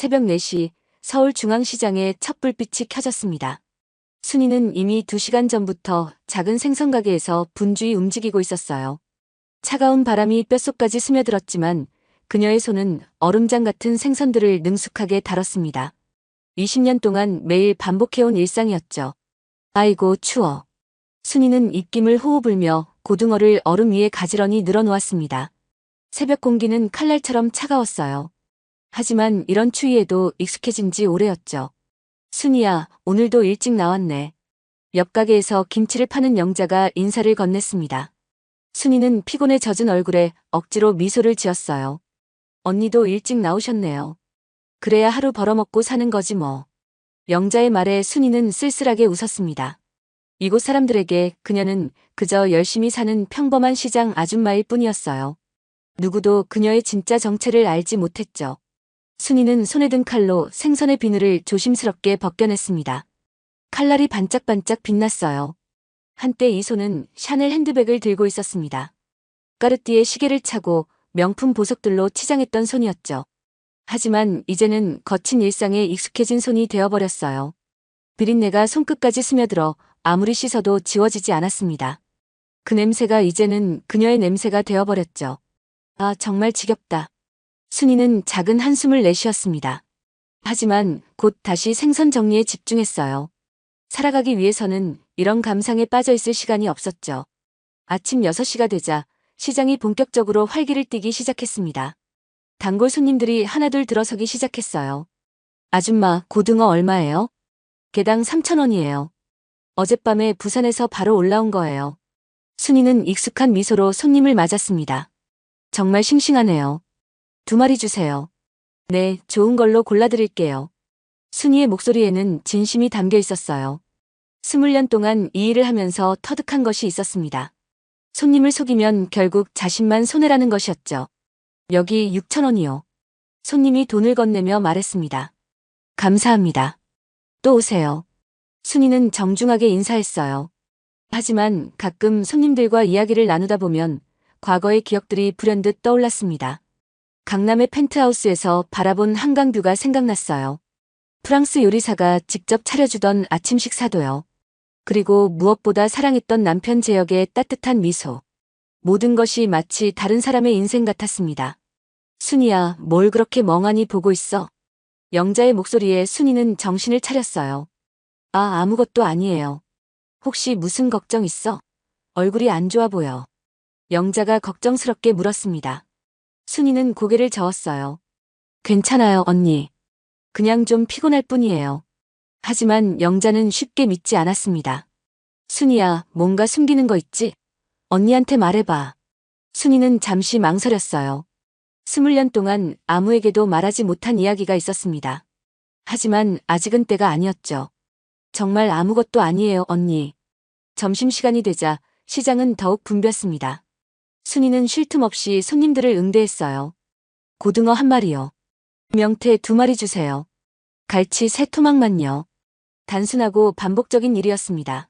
새벽 4시 서울중앙시장에 첫 불빛이 켜졌습니다. 순이는 이미 2시간 전부터 작은 생선가게에서 분주히 움직이고 있었어요. 차가운 바람이 뼛속까지 스며들었지만 그녀의 손은 얼음장 같은 생선들을 능숙하게 다뤘습니다. 20년 동안 매일 반복해온 일상이었죠. 아이고 추워. 순이는 입김을 호호 불며 고등어를 얼음 위에 가지런히 늘어놓았습니다. 새벽 공기는 칼날처럼 차가웠어요. 하지만 이런 추위에도 익숙해진 지 오래였죠. 순이야, 오늘도 일찍 나왔네. 옆 가게에서 김치를 파는 영자가 인사를 건넸습니다. 순이는 피곤에 젖은 얼굴에 억지로 미소를 지었어요. 언니도 일찍 나오셨네요. 그래야 하루 벌어먹고 사는 거지 뭐. 영자의 말에 순이는 쓸쓸하게 웃었습니다. 이곳 사람들에게 그녀는 그저 열심히 사는 평범한 시장 아줌마일 뿐이었어요. 누구도 그녀의 진짜 정체를 알지 못했죠. 순이는 손에 든 칼로 생선의 비늘을 조심스럽게 벗겨냈습니다. 칼날이 반짝반짝 빛났어요. 한때 이 손은 샤넬 핸드백을 들고 있었습니다. 까르띠에 시계를 차고 명품 보석들로 치장했던 손이었죠. 하지만 이제는 거친 일상에 익숙해진 손이 되어버렸어요. 비린내가 손끝까지 스며들어 아무리 씻어도 지워지지 않았습니다. 그 냄새가 이제는 그녀의 냄새가 되어버렸죠. 아, 정말 지겹다. 순이는 작은 한숨을 내쉬었습니다. 하지만 곧 다시 생선 정리에 집중했어요. 살아가기 위해서는 이런 감상에 빠져 있을 시간이 없었죠. 아침 6시가 되자 시장이 본격적으로 활기를 띠기 시작했습니다. 단골 손님들이 하나둘 들어서기 시작했어요. 아줌마, 고등어 얼마예요? 개당 3,000원이에요. 어젯밤에 부산에서 바로 올라온 거예요. 순이는 익숙한 미소로 손님을 맞았습니다. 정말 싱싱하네요. 2마리 주세요. 네, 좋은 걸로 골라드릴게요. 순이의 목소리에는 진심이 담겨 있었어요. 20년 동안 이 일을 하면서 터득한 것이 있었습니다. 손님을 속이면 결국 자신만 손해라는 것이었죠. 여기 6,000원이요. 손님이 돈을 건네며 말했습니다. 감사합니다. 또 오세요. 순이는 정중하게 인사했어요. 하지만 가끔 손님들과 이야기를 나누다 보면 과거의 기억들이 불현듯 떠올랐습니다. 강남의 펜트하우스에서 바라본 한강뷰가 생각났어요. 프랑스 요리사가 직접 차려주던 아침 식사도요. 그리고 무엇보다 사랑했던 남편 재혁의 따뜻한 미소. 모든 것이 마치 다른 사람의 인생 같았습니다. 순이야, 뭘 그렇게 멍하니 보고 있어? 영자의 목소리에 순이는 정신을 차렸어요. 아, 아무것도 아니에요. 혹시 무슨 걱정 있어? 얼굴이 안 좋아 보여. 영자가 걱정스럽게 물었습니다. 순이는 고개를 저었어요. 괜찮아요, 언니. 그냥 좀 피곤할 뿐이에요. 하지만 영자는 쉽게 믿지 않았습니다. 순이야, 뭔가 숨기는 거 있지? 언니한테 말해봐. 순이는 잠시 망설였어요. 20년 동안 아무에게도 말하지 못한 이야기가 있었습니다. 하지만 아직은 때가 아니었죠. 정말 아무것도 아니에요, 언니. 점심시간이 되자 시장은 더욱 붐볐습니다. 순이는 쉴 틈 없이 손님들을 응대했어요. 고등어 1마리요. 명태 2마리 주세요. 갈치 3토막만요. 단순하고 반복적인 일이었습니다.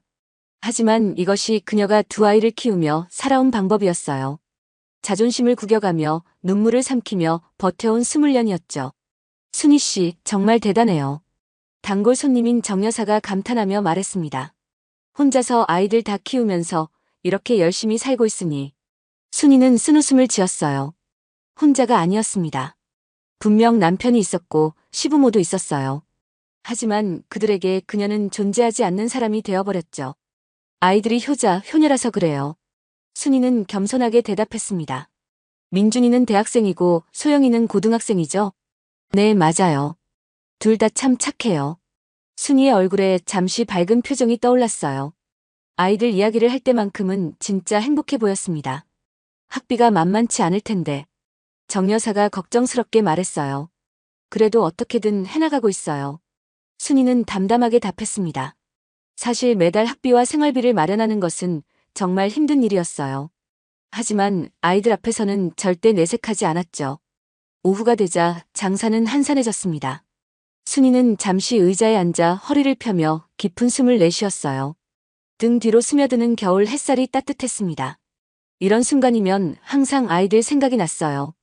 하지만 이것이 그녀가 2아이를 키우며 살아온 방법이었어요. 자존심을 구겨가며 눈물을 삼키며 버텨온 20년이었죠. 순이 씨, 정말 대단해요. 단골 손님인 정 여사가 감탄하며 말했습니다. 혼자서 아이들 다 키우면서 이렇게 열심히 살고 있으니. 순이는 쓴웃음을 지었어요. 혼자가 아니었습니다. 분명 남편이 있었고 시부모도 있었어요. 하지만 그들에게 그녀는 존재하지 않는 사람이 되어버렸죠. 아이들이 효녀라서 그래요. 순이는 겸손하게 대답했습니다. 민준이는 대학생이고 소영이는 고등학생이죠? 네, 맞아요. 둘 다 참 착해요. 순이의 얼굴에 잠시 밝은 표정이 떠올랐어요. 아이들 이야기를 할 때만큼은 진짜 행복해 보였습니다. 학비가 만만치 않을 텐데. 정 여사가 걱정스럽게 말했어요. 그래도 어떻게든 해나가고 있어요. 순이는 담담하게 답했습니다. 사실 매달 학비와 생활비를 마련하는 것은 정말 힘든 일이었어요. 하지만 아이들 앞에서는 절대 내색하지 않았죠. 오후가 되자 장사는 한산해졌습니다. 순이는 잠시 의자에 앉아 허리를 펴며 깊은 숨을 내쉬었어요. 등 뒤로 스며드는 겨울 햇살이 따뜻했습니다. 이런 순간이면 항상 아이들 생각이 났어요.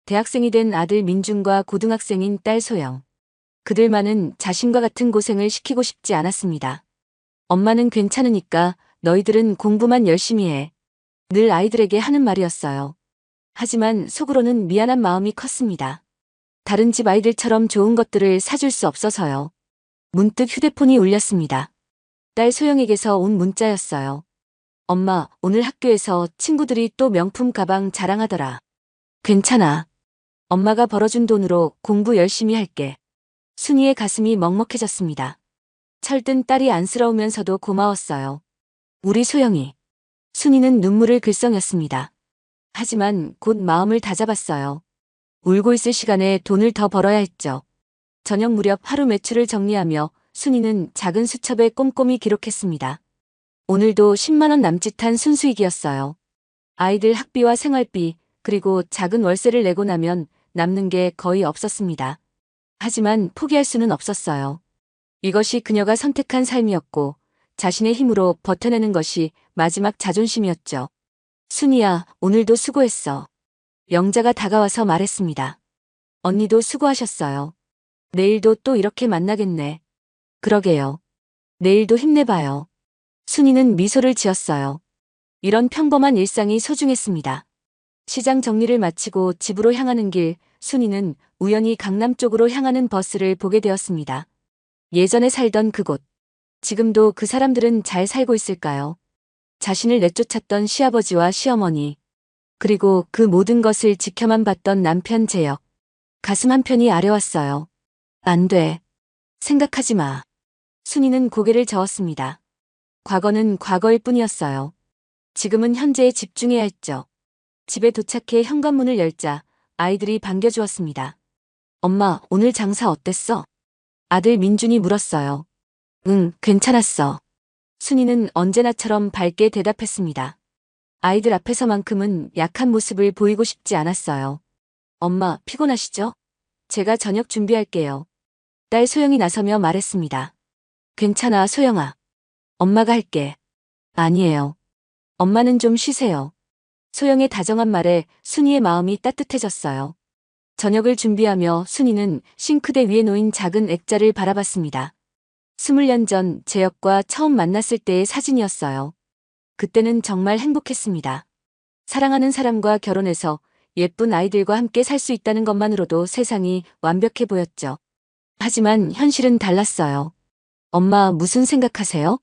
대학생이 된 아들 민준과 고등학생인 딸 소영. 그들만은 자신과 같은 고생을 시키고 싶지 않았습니다. 엄마는 괜찮으니까 너희들은 공부만 열심히 해. 늘 아이들에게 하는 말이었어요. 하지만 속으로는 미안한 마음이 컸습니다. 다른 집 아이들처럼 좋은 것들을 사줄 수 없어서요. 문득 휴대폰이 울렸습니다. 딸 소영에게서 온 문자였어요. 엄마, 오늘 학교에서 친구들이 또 명품 가방 자랑하더라. 괜찮아. 엄마가 벌어준 돈으로 공부 열심히 할게. 순이의 가슴이 먹먹해졌습니다. 철든 딸이 안쓰러우면서도 고마웠어요. 우리 소영이. 순이는 눈물을 글썽였습니다. 하지만 곧 마음을 다잡았어요. 울고 있을 시간에 돈을 더 벌어야 했죠. 저녁 무렵 하루 매출을 정리하며 순이는 작은 수첩에 꼼꼼히 기록했습니다. 오늘도 10만 원 남짓한 순수익이었어요. 아이들 학비와 생활비, 그리고 작은 월세를 내고 나면 남는 게 거의 없었습니다. 하지만 포기할 수는 없었어요. 이것이 그녀가 선택한 삶이었고 자신의 힘으로 버텨내는 것이 마지막 자존심이었죠. 순이야, 오늘도 수고했어. 영자가 다가와서 말했습니다. 언니도 수고하셨어요. 내일도 또 이렇게 만나겠네. 그러게요. 내일도 힘내봐요. 순이는 미소를 지었어요. 이런 평범한 일상이 소중했습니다. 시장 정리를 마치고 집으로 향하는 길, 순이는 우연히 강남 쪽으로 향하는 버스를 보게 되었습니다. 예전에 살던 그곳. 지금도 그 사람들은 잘 살고 있을까요? 자신을 내쫓았던 시아버지와 시어머니. 그리고 그 모든 것을 지켜만 봤던 남편 재혁. 가슴 한편이 아려왔어요. 안 돼. 생각하지 마. 순이는 고개를 저었습니다. 과거는 과거일 뿐이었어요. 지금은 현재에 집중해야 했죠. 집에 도착해 현관문을 열자 아이들이 반겨주었습니다. 엄마, 오늘 장사 어땠어? 아들 민준이 물었어요. 응, 괜찮았어. 순이는 언제나처럼 밝게 대답했습니다. 아이들 앞에서만큼은 약한 모습을 보이고 싶지 않았어요. 엄마, 피곤하시죠? 제가 저녁 준비할게요. 딸 소영이 나서며 말했습니다. 괜찮아, 소영아. 엄마가 할게. 아니에요. 엄마는 좀 쉬세요. 소영의 다정한 말에 순이의 마음이 따뜻해졌어요. 저녁을 준비하며 순이는 싱크대 위에 놓인 작은 액자를 바라봤습니다. 20년 전 재혁과 처음 만났을 때의 사진이었어요. 그때는 정말 행복했습니다. 사랑하는 사람과 결혼해서 예쁜 아이들과 함께 살 수 있다는 것만으로도 세상이 완벽해 보였죠. 하지만 현실은 달랐어요. 엄마, 무슨 생각하세요?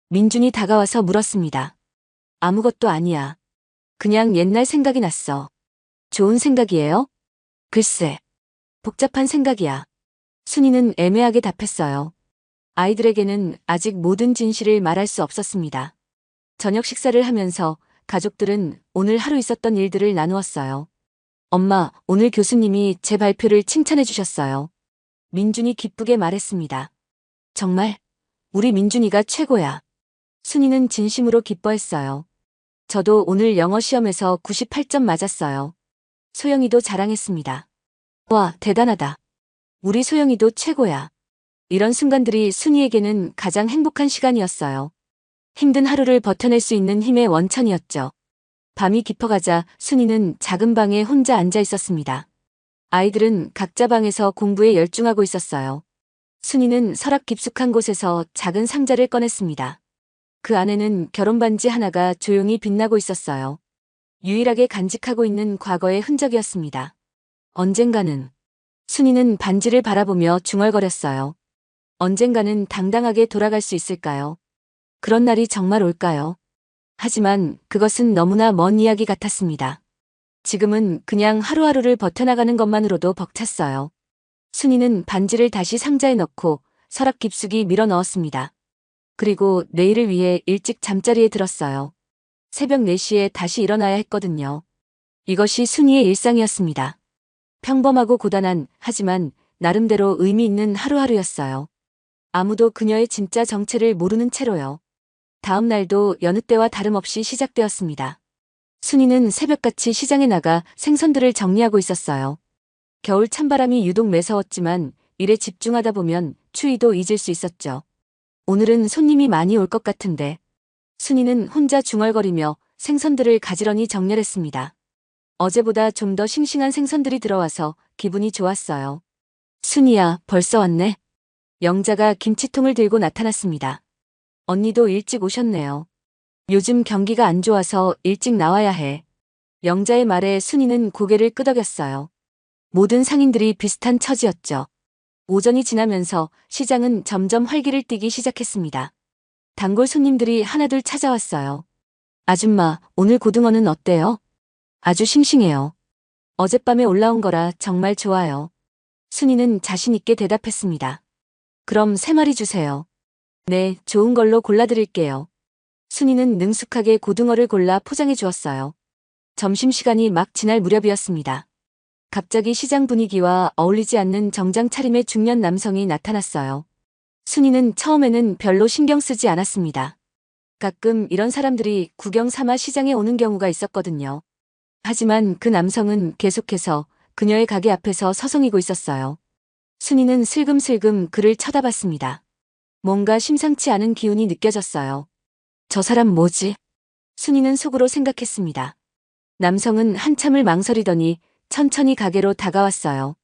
민준이 다가와서 물었습니다. 아무것도 아니야. 그냥 옛날 생각이 났어. 좋은 생각이에요? 글쎄. 복잡한 생각이야. 순이는 애매하게 답했어요. 아이들에게는 아직 모든 진실을 말할 수 없었습니다. 저녁 식사를 하면서 가족들은 오늘 하루 있었던 일들을 나누었어요. 엄마, 오늘 교수님이 제 발표를 칭찬해 주셨어요. 민준이 기쁘게 말했습니다. 정말? 우리 민준이가 최고야. 순이는 진심으로 기뻐했어요. 저도 오늘 영어 시험에서 98점 맞았어요. 소영이도 자랑했습니다. 와, 대단하다. 우리 소영이도 최고야. 이런 순간들이 순이에게는 가장 행복한 시간이었어요. 힘든 하루를 버텨낼 수 있는 힘의 원천이었죠. 밤이 깊어가자 순이는 작은 방에 혼자 앉아 있었습니다. 아이들은 각자 방에서 공부에 열중하고 있었어요. 순이는 서랍 깊숙한 곳에서 작은 상자를 꺼냈습니다. 그 안에는 결혼 반지 하나가 조용히 빛나고 있었어요. 유일하게 간직하고 있는 과거의 흔적이었습니다. 언젠가는. 순이는 반지를 바라보며 중얼거렸어요. 언젠가는 당당하게 돌아갈 수 있을까요? 그런 날이 정말 올까요? 하지만 그것은 너무나 먼 이야기 같았습니다. 지금은 그냥 하루하루를 버텨나가는 것만으로도 벅찼어요. 순이는 반지를 다시 상자에 넣고 서랍 깊숙이 밀어 넣었습니다. 그리고 내일을 위해 일찍 잠자리에 들었어요. 새벽 4시에 다시 일어나야 했거든요. 이것이 순이의 일상이었습니다. 평범하고 고단한, 하지만 나름대로 의미 있는 하루하루였어요. 아무도 그녀의 진짜 정체를 모르는 채로요. 다음 날도 여느 때와 다름없이 시작되었습니다. 순이는 새벽같이 시장에 나가 생선들을 정리하고 있었어요. 겨울 찬바람이 유독 매서웠지만 일에 집중하다 보면 추위도 잊을 수 있었죠. 오늘은 손님이 많이 올 것 같은데. 순이는 혼자 중얼거리며 생선들을 가지런히 정렬했습니다. 어제보다 좀 더 싱싱한 생선들이 들어와서 기분이 좋았어요. 순이야, 벌써 왔네. 영자가 김치통을 들고 나타났습니다. 언니도 일찍 오셨네요. 요즘 경기가 안 좋아서 일찍 나와야 해. 영자의 말에 순이는 고개를 끄덕였어요. 모든 상인들이 비슷한 처지였죠. 오전이 지나면서 시장은 점점 활기를 띠기 시작했습니다. 단골 손님들이 하나둘 찾아왔어요. 아줌마, 오늘 고등어는 어때요? 아주 싱싱해요. 어젯밤에 올라온 거라 정말 좋아요. 순이는 자신 있게 대답했습니다. 그럼 3마리 주세요. 네, 좋은 걸로 골라드릴게요. 순이는 능숙하게 고등어를 골라 포장해 주었어요. 점심시간이 막 지날 무렵이었습니다. 갑자기 시장 분위기와 어울리지 않는 정장 차림의 중년 남성이 나타났어요. 순이는 처음에는 별로 신경 쓰지 않았습니다. 가끔 이런 사람들이 구경 삼아 시장에 오는 경우가 있었거든요. 하지만 그 남성은 계속해서 그녀의 가게 앞에서 서성이고 있었어요. 순이는 슬금슬금 그를 쳐다봤습니다. 뭔가 심상치 않은 기운이 느껴졌어요. 저 사람 뭐지? 순이는 속으로 생각했습니다. 남성은 한참을 망설이더니 천천히 가게로 다가왔어요.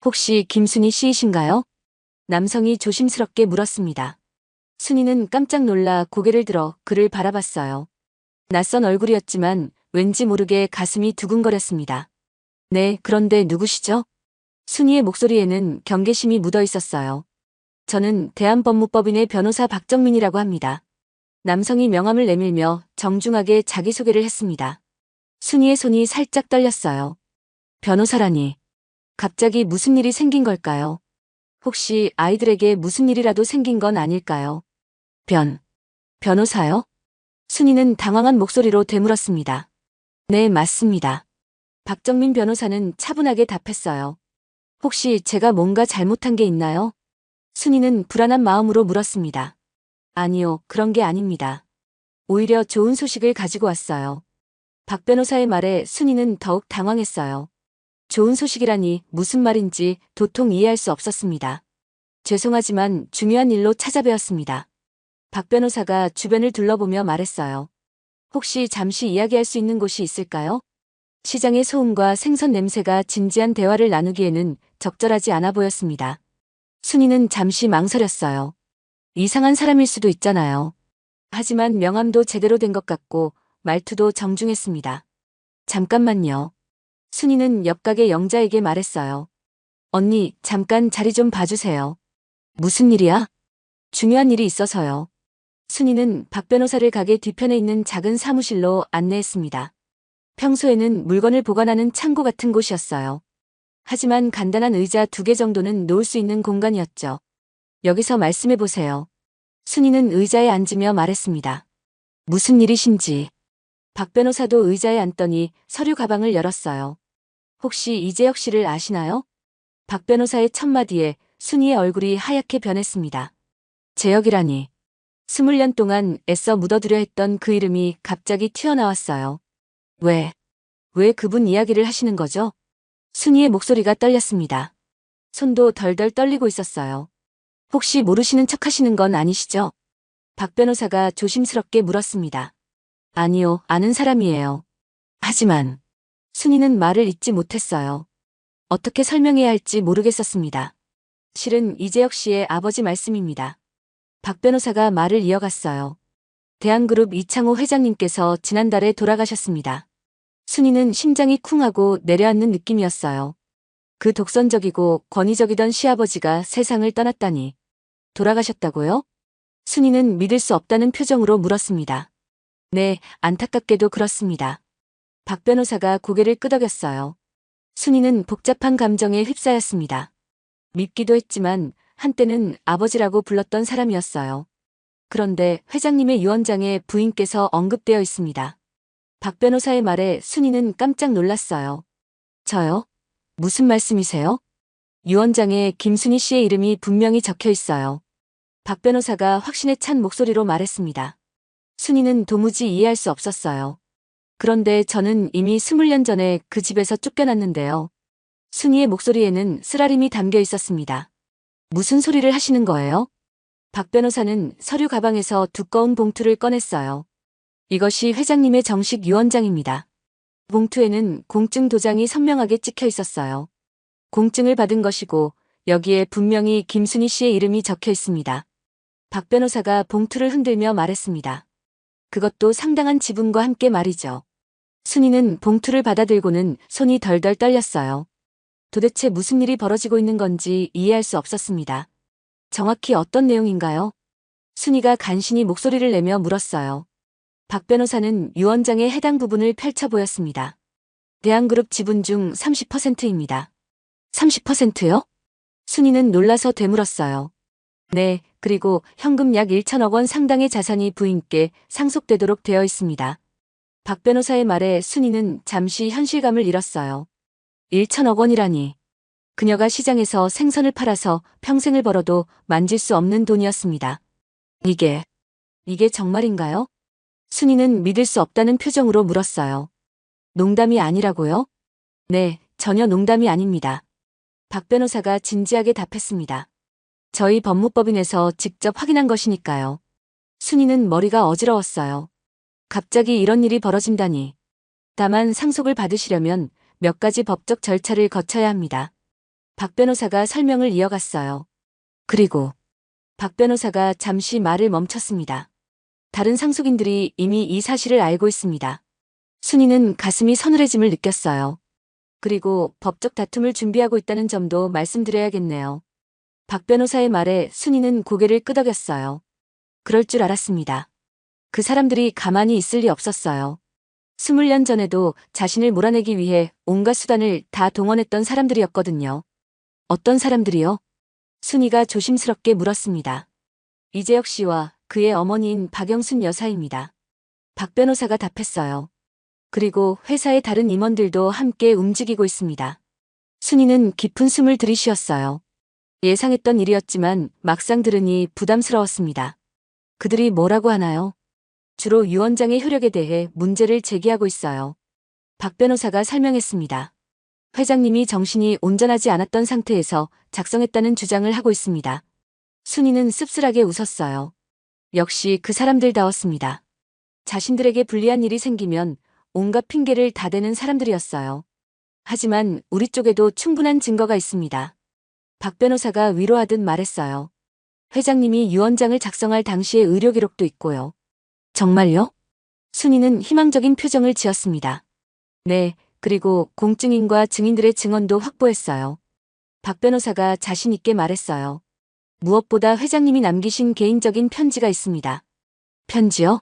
혹시 김순이 씨이신가요? 남성이 조심스럽게 물었습니다. 순이는 깜짝 놀라 고개를 들어 그를 바라봤어요. 낯선 얼굴이었지만 왠지 모르게 가슴이 두근거렸습니다. 네, 그런데 누구시죠? 순이의 목소리에는 경계심이 묻어 있었어요. 저는 대한법무법인의 변호사 박정민이라고 합니다. 남성이 명함을 내밀며 정중하게 자기소개를 했습니다. 순이의 손이 살짝 떨렸어요. 변호사라니. 갑자기 무슨 일이 생긴 걸까요? 혹시 아이들에게 무슨 일이라도 생긴 건 아닐까요? 변호사요? 순이는 당황한 목소리로 되물었습니다. 네, 맞습니다. 박정민 변호사는 차분하게 답했어요. 혹시 제가 뭔가 잘못한 게 있나요? 순이는 불안한 마음으로 물었습니다. 아니요, 그런 게 아닙니다. 오히려 좋은 소식을 가지고 왔어요. 박 변호사의 말에 순이는 더욱 당황했어요. 좋은 소식이라니 무슨 말인지 도통 이해할 수 없었습니다. 죄송하지만 중요한 일로 찾아뵈었습니다. 박 변호사가 주변을 둘러보며 말했어요. 혹시 잠시 이야기할 수 있는 곳이 있을까요? 시장의 소음과 생선 냄새가 진지한 대화를 나누기에는 적절하지 않아 보였습니다. 순이는 잠시 망설였어요. 이상한 사람일 수도 있잖아요. 하지만 명함도 제대로 된 것 같고 말투도 정중했습니다. 잠깐만요. 순이는 옆가게 영자에게 말했어요. 언니, 잠깐 자리 좀 봐주세요. 무슨 일이야? 중요한 일이 있어서요. 순이는 박 변호사를 가게 뒤편에 있는 작은 사무실로 안내했습니다. 평소에는 물건을 보관하는 창고 같은 곳이었어요. 하지만 간단한 의자 2개 정도는 놓을 수 있는 공간이었죠. 여기서 말씀해보세요. 순이는 의자에 앉으며 말했습니다. 무슨 일이신지. 박 변호사도 의자에 앉더니 서류 가방을 열었어요. 혹시 이재혁 씨를 아시나요? 박 변호사의 첫마디에 순이의 얼굴이 하얗게 변했습니다. 재혁이라니. 20년 동안 애써 묻어두려 했던 그 이름이 갑자기 튀어나왔어요. 왜 그분 이야기를 하시는 거죠? 순이의 목소리가 떨렸습니다. 손도 덜덜 떨리고 있었어요. 혹시 모르시는 척 하시는 건 아니시죠? 박 변호사가 조심스럽게 물었습니다. 아니요, 아는 사람이에요. 하지만 순이는 말을 잇지 못했어요. 어떻게 설명해야 할지 모르겠었습니다. 실은 이재혁 씨의 아버지 말씀입니다. 박 변호사가 말을 이어갔어요. 대한그룹 이창호 회장님께서 지난달에 돌아가셨습니다. 순이는 심장이 쿵하고 내려앉는 느낌이었어요. 그 독선적이고 권위적이던 시아버지가 세상을 떠났다니. 돌아가셨다고요? 순이는 믿을 수 없다는 표정으로 물었습니다. 네, 안타깝게도 그렇습니다. 박 변호사가 고개를 끄덕였어요. 순이는 복잡한 감정에 휩싸였습니다. 밉기도 했지만 한때는 아버지라고 불렀던 사람이었어요. 그런데 회장님의 유언장에 부인께서 언급되어 있습니다. 박 변호사의 말에 순이는 깜짝 놀랐어요. 저요? 무슨 말씀이세요? 유언장에 김순이 씨의 이름이 분명히 적혀 있어요. 박 변호사가 확신에 찬 목소리로 말했습니다. 순이는 도무지 이해할 수 없었어요. 그런데 저는 이미 20년 전에 그 집에서 쫓겨났는데요. 순이의 목소리에는 쓰라림이 담겨 있었습니다. 무슨 소리를 하시는 거예요? 박 변호사는 서류 가방에서 두꺼운 봉투를 꺼냈어요. 이것이 회장님의 정식 유언장입니다. 봉투에는 공증 도장이 선명하게 찍혀 있었어요. 공증을 받은 것이고 여기에 분명히 김순희 씨의 이름이 적혀 있습니다. 박 변호사가 봉투를 흔들며 말했습니다. 그것도 상당한 지분과 함께 말이죠. 순이는 봉투를 받아들고는 손이 덜덜 떨렸어요. 도대체 무슨 일이 벌어지고 있는 건지 이해할 수 없었습니다. 정확히 어떤 내용인가요? 순이가 간신히 목소리를 내며 물었어요. 박 변호사는 유언장의 해당 부분을 펼쳐 보였습니다. 대한그룹 지분 중 30%입니다. 30%요? 순이는 놀라서 되물었어요. 네, 그리고 현금 약 1천억 원 상당의 자산이 부인께 상속되도록 되어 있습니다. 박 변호사의 말에 순이는 잠시 현실감을 잃었어요. 1천억 원이라니. 그녀가 시장에서 생선을 팔아서 평생을 벌어도 만질 수 없는 돈이었습니다. 이게 정말인가요? 순이는 믿을 수 없다는 표정으로 물었어요. 농담이 아니라고요? 네, 전혀 농담이 아닙니다. 박 변호사가 진지하게 답했습니다. 저희 법무법인에서 직접 확인한 것이니까요. 순이는 머리가 어지러웠어요. 갑자기 이런 일이 벌어진다니. 다만 상속을 받으시려면 몇 가지 법적 절차를 거쳐야 합니다. 박 변호사가 설명을 이어갔어요. 그리고 박 변호사가 잠시 말을 멈췄습니다. 다른 상속인들이 이미 이 사실을 알고 있습니다. 순이는 가슴이 서늘해짐을 느꼈어요. 그리고 법적 다툼을 준비하고 있다는 점도 말씀드려야겠네요. 박 변호사의 말에 순이는 고개를 끄덕였어요. 그럴 줄 알았습니다. 그 사람들이 가만히 있을 리 없었어요. 20년 전에도 자신을 몰아내기 위해 온갖 수단을 다 동원했던 사람들이었거든요. 어떤 사람들이요? 순이가 조심스럽게 물었습니다. 이재혁 씨와 그의 어머니인 박영순 여사입니다. 박 변호사가 답했어요. 그리고 회사의 다른 임원들도 함께 움직이고 있습니다. 순이는 깊은 숨을 들이쉬었어요. 예상했던 일이었지만 막상 들으니 부담스러웠습니다. 그들이 뭐라고 하나요? 주로 유언장의 효력에 대해 문제를 제기하고 있어요. 박 변호사가 설명했습니다. 회장님이 정신이 온전하지 않았던 상태에서 작성했다는 주장을 하고 있습니다. 순이는 씁쓸하게 웃었어요. 역시 그 사람들다웠습니다. 자신들에게 불리한 일이 생기면 온갖 핑계를 다 대는 사람들이었어요. 하지만 우리 쪽에도 충분한 증거가 있습니다. 박 변호사가 위로하듯 말했어요. 회장님이 유언장을 작성할 당시의 의료 기록도 있고요. 정말요? 순이는 희망적인 표정을 지었습니다. 네, 그리고 공증인과 증인들의 증언도 확보했어요. 박 변호사가 자신 있게 말했어요. 무엇보다 회장님이 남기신 개인적인 편지가 있습니다. 편지요?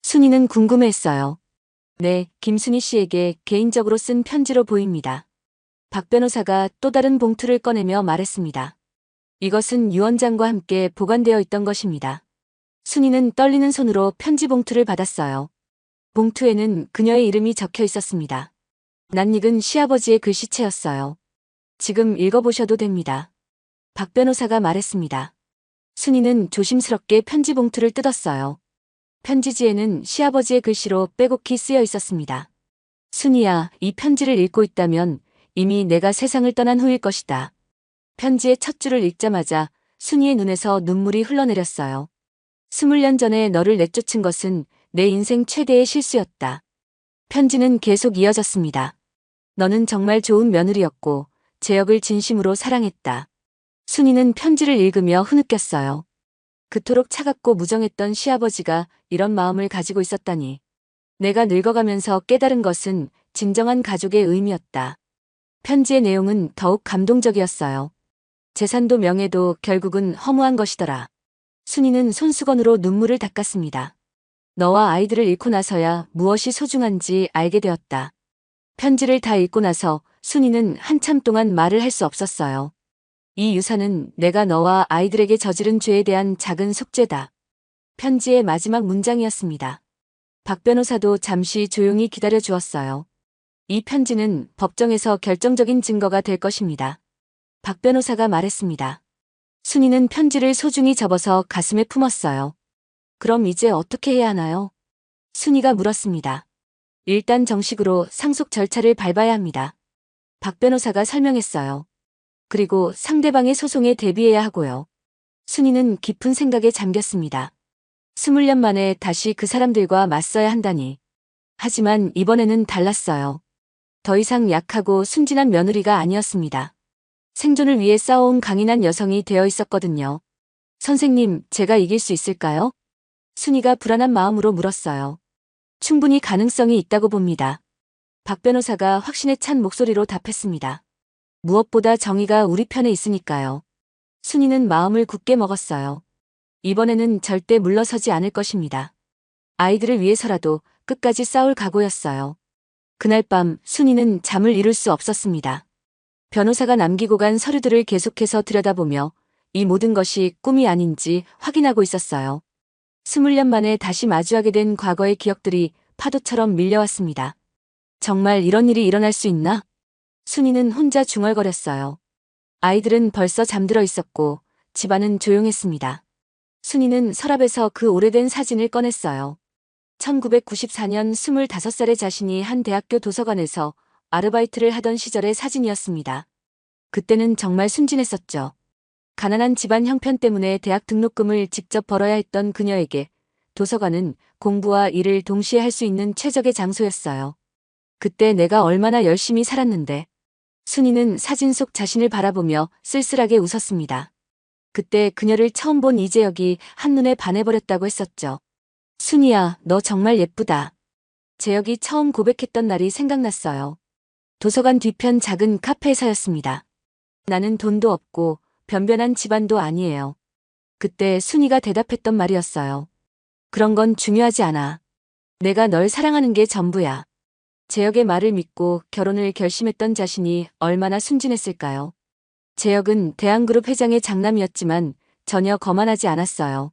순이는 궁금해했어요. 네, 김순희 씨에게 개인적으로 쓴 편지로 보입니다. 박 변호사가 또 다른 봉투를 꺼내며 말했습니다. 이것은 유언장과 함께 보관되어 있던 것입니다. 순이는 떨리는 손으로 편지 봉투를 받았어요. 봉투에는 그녀의 이름이 적혀 있었습니다. 낯익은 시아버지의 글씨체였어요. 지금 읽어보셔도 됩니다. 박 변호사가 말했습니다. 순이는 조심스럽게 편지 봉투를 뜯었어요. 편지지에는 시아버지의 글씨로 빼곡히 쓰여 있었습니다. 순이야, 이 편지를 읽고 있다면 이미 내가 세상을 떠난 후일 것이다. 편지의 첫 줄을 읽자마자 순이의 눈에서 눈물이 흘러내렸어요. 20년 전에 너를 내쫓은 것은 내 인생 최대의 실수였다. 편지는 계속 이어졌습니다. 너는 정말 좋은 며느리였고 재혁을 진심으로 사랑했다. 순이는 편지를 읽으며 흐느꼈어요. 그토록 차갑고 무정했던 시아버지가 이런 마음을 가지고 있었다니. 내가 늙어가면서 깨달은 것은 진정한 가족의 의미였다. 편지의 내용은 더욱 감동적이었어요. 재산도 명예도 결국은 허무한 것이더라. 순이는 손수건으로 눈물을 닦았습니다. 너와 아이들을 잃고 나서야 무엇이 소중한지 알게 되었다. 편지를 다 읽고 나서 순이는 한참 동안 말을 할 수 없었어요. 이 유산은 내가 너와 아이들에게 저지른 죄에 대한 작은 속죄다. 편지의 마지막 문장이었습니다. 박 변호사도 잠시 조용히 기다려 주었어요. 이 편지는 법정에서 결정적인 증거가 될 것입니다. 박 변호사가 말했습니다. 순이는 편지를 소중히 접어서 가슴에 품었어요. 그럼 이제 어떻게 해야 하나요? 순이가 물었습니다. 일단 정식으로 상속 절차를 밟아야 합니다. 박 변호사가 설명했어요. 그리고 상대방의 소송에 대비해야 하고요. 순이는 깊은 생각에 잠겼습니다. 20년 만에 다시 그 사람들과 맞서야 한다니. 하지만 이번에는 달랐어요. 더 이상 약하고 순진한 며느리가 아니었습니다. 생존을 위해 싸워온 강인한 여성이 되어 있었거든요. 선생님, 제가 이길 수 있을까요? 순이가 불안한 마음으로 물었어요. 충분히 가능성이 있다고 봅니다. 박 변호사가 확신에 찬 목소리로 답했습니다. 무엇보다 정의가 우리 편에 있으니까요. 순이는 마음을 굳게 먹었어요. 이번에는 절대 물러서지 않을 것입니다. 아이들을 위해서라도 끝까지 싸울 각오였어요. 그날 밤 순이는 잠을 이룰 수 없었습니다. 변호사가 남기고 간 서류들을 계속해서 들여다보며 이 모든 것이 꿈이 아닌지 확인하고 있었어요. 20년 만에 다시 마주하게 된 과거의 기억들이 파도처럼 밀려왔습니다. 정말 이런 일이 일어날 수 있나? 순이는 혼자 중얼거렸어요. 아이들은 벌써 잠들어 있었고 집안은 조용했습니다. 순이는 서랍에서 그 오래된 사진을 꺼냈어요. 1994년 25살의 자신이 한 대학교 도서관에서 아르바이트를 하던 시절의 사진이었습니다. 그때는 정말 순진했었죠. 가난한 집안 형편 때문에 대학 등록금을 직접 벌어야 했던 그녀에게 도서관은 공부와 일을 동시에 할 수 있는 최적의 장소였어요. 그때 내가 얼마나 열심히 살았는데. 순이는 사진 속 자신을 바라보며 쓸쓸하게 웃었습니다. 그때 그녀를 처음 본 이재혁이 한눈에 반해버렸다고 했었죠. 순이야, 너 정말 예쁘다. 재혁이 처음 고백했던 날이 생각났어요. 도서관 뒤편 작은 카페에서였습니다. 나는 돈도 없고 변변한 집안도 아니에요. 그때 순이가 대답했던 말이었어요. 그런 건 중요하지 않아. 내가 널 사랑하는 게 전부야. 재혁의 말을 믿고 결혼을 결심했던 자신이 얼마나 순진했을까요? 재혁은 대한그룹 회장의 장남이었지만 전혀 거만하지 않았어요.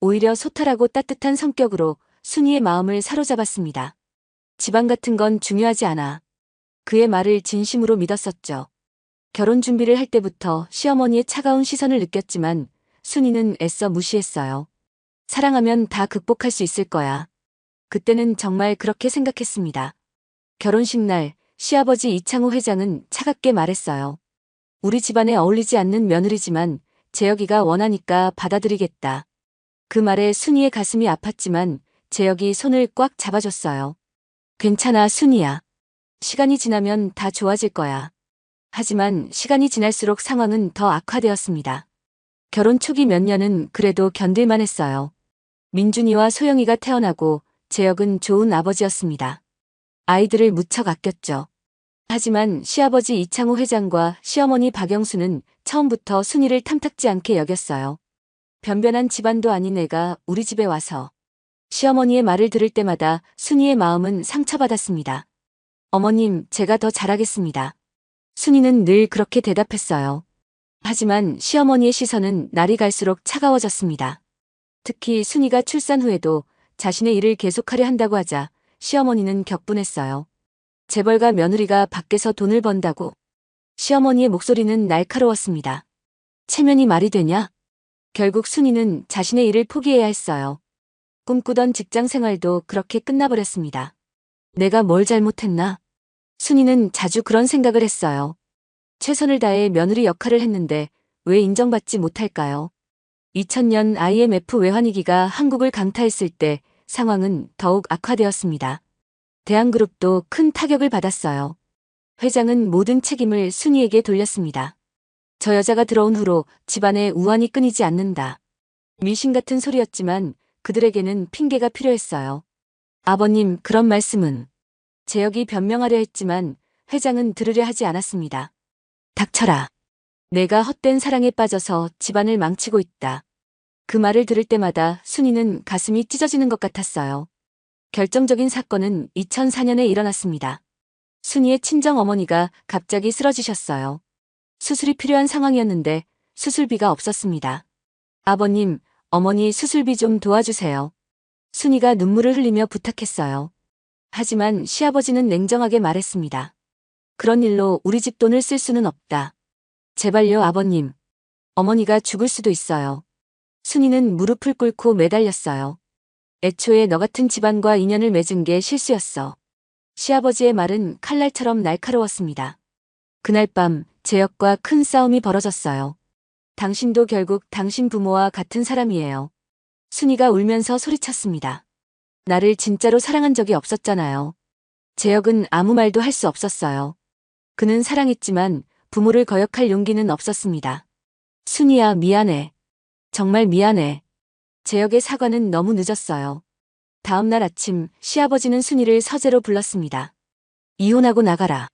오히려 소탈하고 따뜻한 성격으로 순이의 마음을 사로잡았습니다. 집안 같은 건 중요하지 않아. 그의 말을 진심으로 믿었었죠. 결혼 준비를 할 때부터 시어머니의 차가운 시선을 느꼈지만 순이는 애써 무시했어요. 사랑하면 다 극복할 수 있을 거야. 그때는 정말 그렇게 생각했습니다. 결혼식 날 시아버지 이창호 회장은 차갑게 말했어요. 우리 집안에 어울리지 않는 며느리지만 재혁이가 원하니까 받아들이겠다. 그 말에 순이의 가슴이 아팠지만 재혁이 손을 꽉 잡아줬어요. 괜찮아, 순이야. 시간이 지나면 다 좋아질 거야. 하지만 시간이 지날수록 상황은 더 악화되었습니다. 결혼 초기 몇 년은 그래도 견딜만 했어요. 민준이와 소영이가 태어나고 재혁은 좋은 아버지였습니다. 아이들을 무척 아꼈죠. 하지만 시아버지 이창호 회장과 시어머니 박영수는 처음부터 순이를 탐탁지 않게 여겼어요. 변변한 집안도 아닌 애가 우리 집에 와서. 시어머니의 말을 들을 때마다 순이의 마음은 상처받았습니다. 어머님, 제가 더 잘하겠습니다. 순이는 늘 그렇게 대답했어요. 하지만 시어머니의 시선은 날이 갈수록 차가워졌습니다. 특히 순이가 출산 후에도 자신의 일을 계속하려 한다고 하자 시어머니는 격분했어요. 재벌가 며느리가 밖에서 돈을 번다고. 시어머니의 목소리는 날카로웠습니다. 체면이 말이 되냐? 결국 순이는 자신의 일을 포기해야 했어요. 꿈꾸던 직장 생활도 그렇게 끝나버렸습니다. 내가 뭘 잘못했나? 순이는 자주 그런 생각을 했어요. 최선을 다해 며느리 역할을 했는데 왜 인정받지 못할까요? 2000년 IMF 외환위기가 한국을 강타했을 때 상황은 더욱 악화되었습니다. 대한그룹도 큰 타격을 받았어요. 회장은 모든 책임을 순이에게 돌렸습니다. 저 여자가 들어온 후로 집안에 우환이 끊이지 않는다. 미신 같은 소리였지만 그들에게는 핑계가 필요했어요. 아버님, 그런 말씀은. 재혁이 변명하려 했지만 회장은 들으려 하지 않았습니다. 닥쳐라. 내가 헛된 사랑에 빠져서 집안을 망치고 있다. 그 말을 들을 때마다 순이는 가슴이 찢어지는 것 같았어요. 결정적인 사건은 2004년에 일어났습니다. 순이의 친정 어머니가 갑자기 쓰러지셨어요. 수술이 필요한 상황이었는데 수술비가 없었습니다. 아버님, 어머니 수술비 좀 도와주세요. 순이가 눈물을 흘리며 부탁했어요. 하지만 시아버지는 냉정하게 말했습니다. 그런 일로 우리 집 돈을 쓸 수는 없다. 제발요, 아버님. 어머니가 죽을 수도 있어요. 순이는 무릎을 꿇고 매달렸어요. 애초에 너 같은 집안과 인연을 맺은 게 실수였어. 시아버지의 말은 칼날처럼 날카로웠습니다. 그날 밤 재혁과 큰 싸움이 벌어졌어요. 당신도 결국 당신 부모와 같은 사람이에요. 순이가 울면서 소리쳤습니다. 나를 진짜로 사랑한 적이 없었잖아요. 재혁은 아무 말도 할 수 없었어요. 그는 사랑했지만 부모를 거역할 용기는 없었습니다. 순이야, 미안해. 정말 미안해. 재혁의 사과는 너무 늦었어요. 다음 날 아침 시아버지는 순이를 서재로 불렀습니다. 이혼하고 나가라.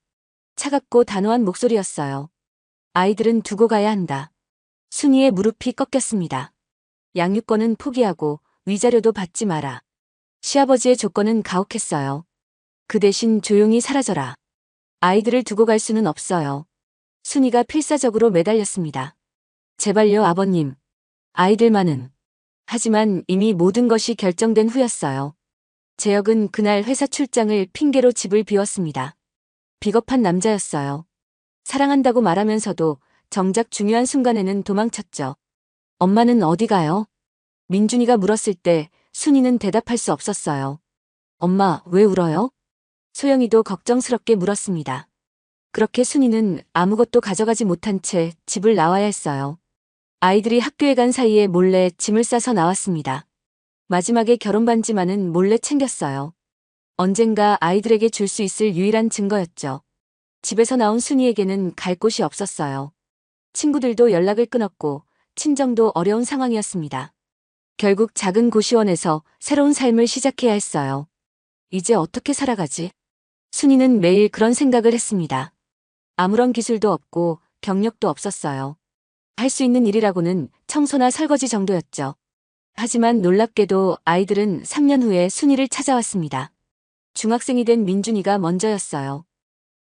차갑고 단호한 목소리였어요. 아이들은 두고 가야 한다. 순이의 무릎이 꺾였습니다. 양육권은 포기하고 위자료도 받지 마라. 시아버지의 조건은 가혹했어요. 그 대신 조용히 사라져라. 아이들을 두고 갈 수는 없어요. 순이가 필사적으로 매달렸습니다. 제발요, 아버님. 아이들만은. 하지만 이미 모든 것이 결정된 후였어요. 재혁은 그날 회사 출장을 핑계로 집을 비웠습니다. 비겁한 남자였어요. 사랑한다고 말하면서도 정작 중요한 순간에는 도망쳤죠. 엄마는 어디 가요? 민준이가 물었을 때 순이는 대답할 수 없었어요. 엄마, 왜 울어요? 소영이도 걱정스럽게 물었습니다. 그렇게 순이는 아무것도 가져가지 못한 채 집을 나와야 했어요. 아이들이 학교에 간 사이에 몰래 짐을 싸서 나왔습니다. 마지막에 결혼 반지만은 몰래 챙겼어요. 언젠가 아이들에게 줄 수 있을 유일한 증거였죠. 집에서 나온 순이에게는 갈 곳이 없었어요. 친구들도 연락을 끊었고 친정도 어려운 상황이었습니다. 결국 작은 고시원에서 새로운 삶을 시작해야 했어요. 이제 어떻게 살아가지? 순이는 매일 그런 생각을 했습니다. 아무런 기술도 없고 경력도 없었어요. 할 수 있는 일이라고는 청소나 설거지 정도였죠. 하지만 놀랍게도 아이들은 3년 후에 순이를 찾아왔습니다. 중학생이 된 민준이가 먼저였어요.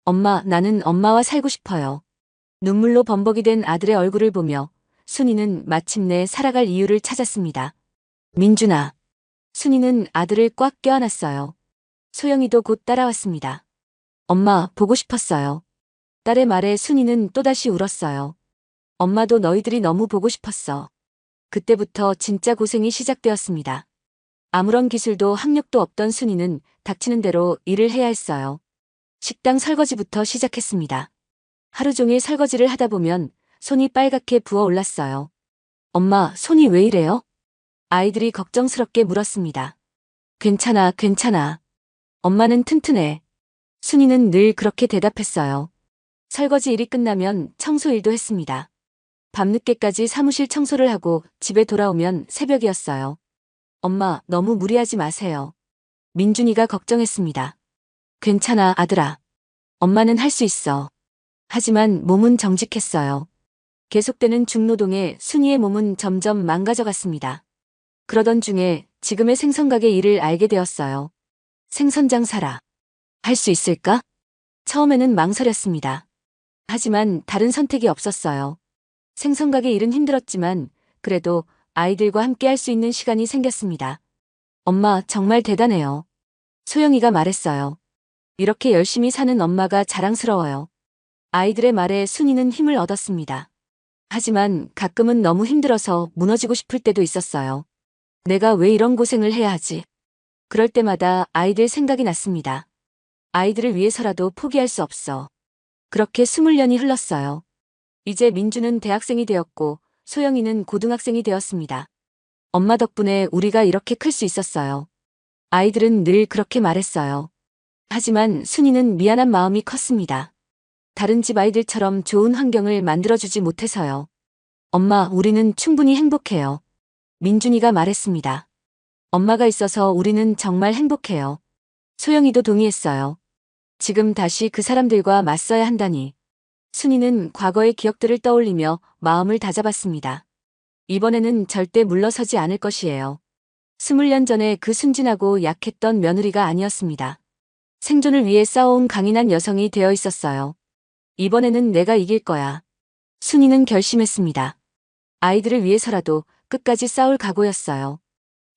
엄마, 나는 엄마와 살고 싶어요. 눈물로 범벅이 된 아들의 얼굴을 보며 순이는 마침내 살아갈 이유를 찾았습니다. 민준아. 순이는 아들을 꽉 껴안았어요. 소영이도 곧 따라왔습니다. 엄마, 보고 싶었어요. 딸의 말에 순이는 또다시 울었어요. 엄마도 너희들이 너무 보고 싶었어. 그때부터 진짜 고생이 시작되었습니다. 아무런 기술도 학력도 없던 순이는 닥치는 대로 일을 해야 했어요. 식당 설거지부터 시작했습니다. 하루 종일 설거지를 하다 보면 손이 빨갛게 부어올랐어요. 엄마, 손이 왜 이래요? 아이들이 걱정스럽게 물었습니다. 괜찮아, 괜찮아. 엄마는 튼튼해. 순이는 늘 그렇게 대답했어요. 설거지 일이 끝나면 청소 일도 했습니다. 밤늦게까지 사무실 청소를 하고 집에 돌아오면 새벽이었어요. 엄마, 너무 무리하지 마세요. 민준이가 걱정했습니다. 괜찮아, 아들아. 엄마는 할 수 있어. 하지만 몸은 정직했어요. 계속되는 중노동에 순이의 몸은 점점 망가져갔습니다. 그러던 중에 지금의 생선가게 일을 알게 되었어요. 생선장사라. 할 수 있을까? 처음에는 망설였습니다. 하지만 다른 선택이 없었어요. 생선가게 일은 힘들었지만 그래도 아이들과 함께 할 수 있는 시간이 생겼습니다. 엄마, 정말 대단해요. 소영이가 말했어요. 이렇게 열심히 사는 엄마가 자랑스러워요. 아이들의 말에 순이는 힘을 얻었습니다. 하지만 가끔은 너무 힘들어서 무너지고 싶을 때도 있었어요. 내가 왜 이런 고생을 해야 하지? 그럴 때마다 아이들 생각이 났습니다. 아이들을 위해서라도 포기할 수 없어. 그렇게 20년이 흘렀어요. 이제 민주는 대학생이 되었고 소영이는 고등학생이 되었습니다. 엄마 덕분에 우리가 이렇게 클 수 있었어요. 아이들은 늘 그렇게 말했어요. 하지만 순이는 미안한 마음이 컸습니다. 다른 집 아이들처럼 좋은 환경을 만들어주지 못해서요. 엄마, 우리는 충분히 행복해요. 민준이가 말했습니다. 엄마가 있어서 우리는 정말 행복해요. 소영이도 동의했어요. 지금 다시 그 사람들과 맞서야 한다니. 순이는 과거의 기억들을 떠올리며 마음을 다잡았습니다. 이번에는 절대 물러서지 않을 것이에요. 20년 전에 그 순진하고 약했던 며느리가 아니었습니다. 생존을 위해 싸워온 강인한 여성이 되어 있었어요. 이번에는 내가 이길 거야. 순이는 결심했습니다. 아이들을 위해서라도 끝까지 싸울 각오였어요.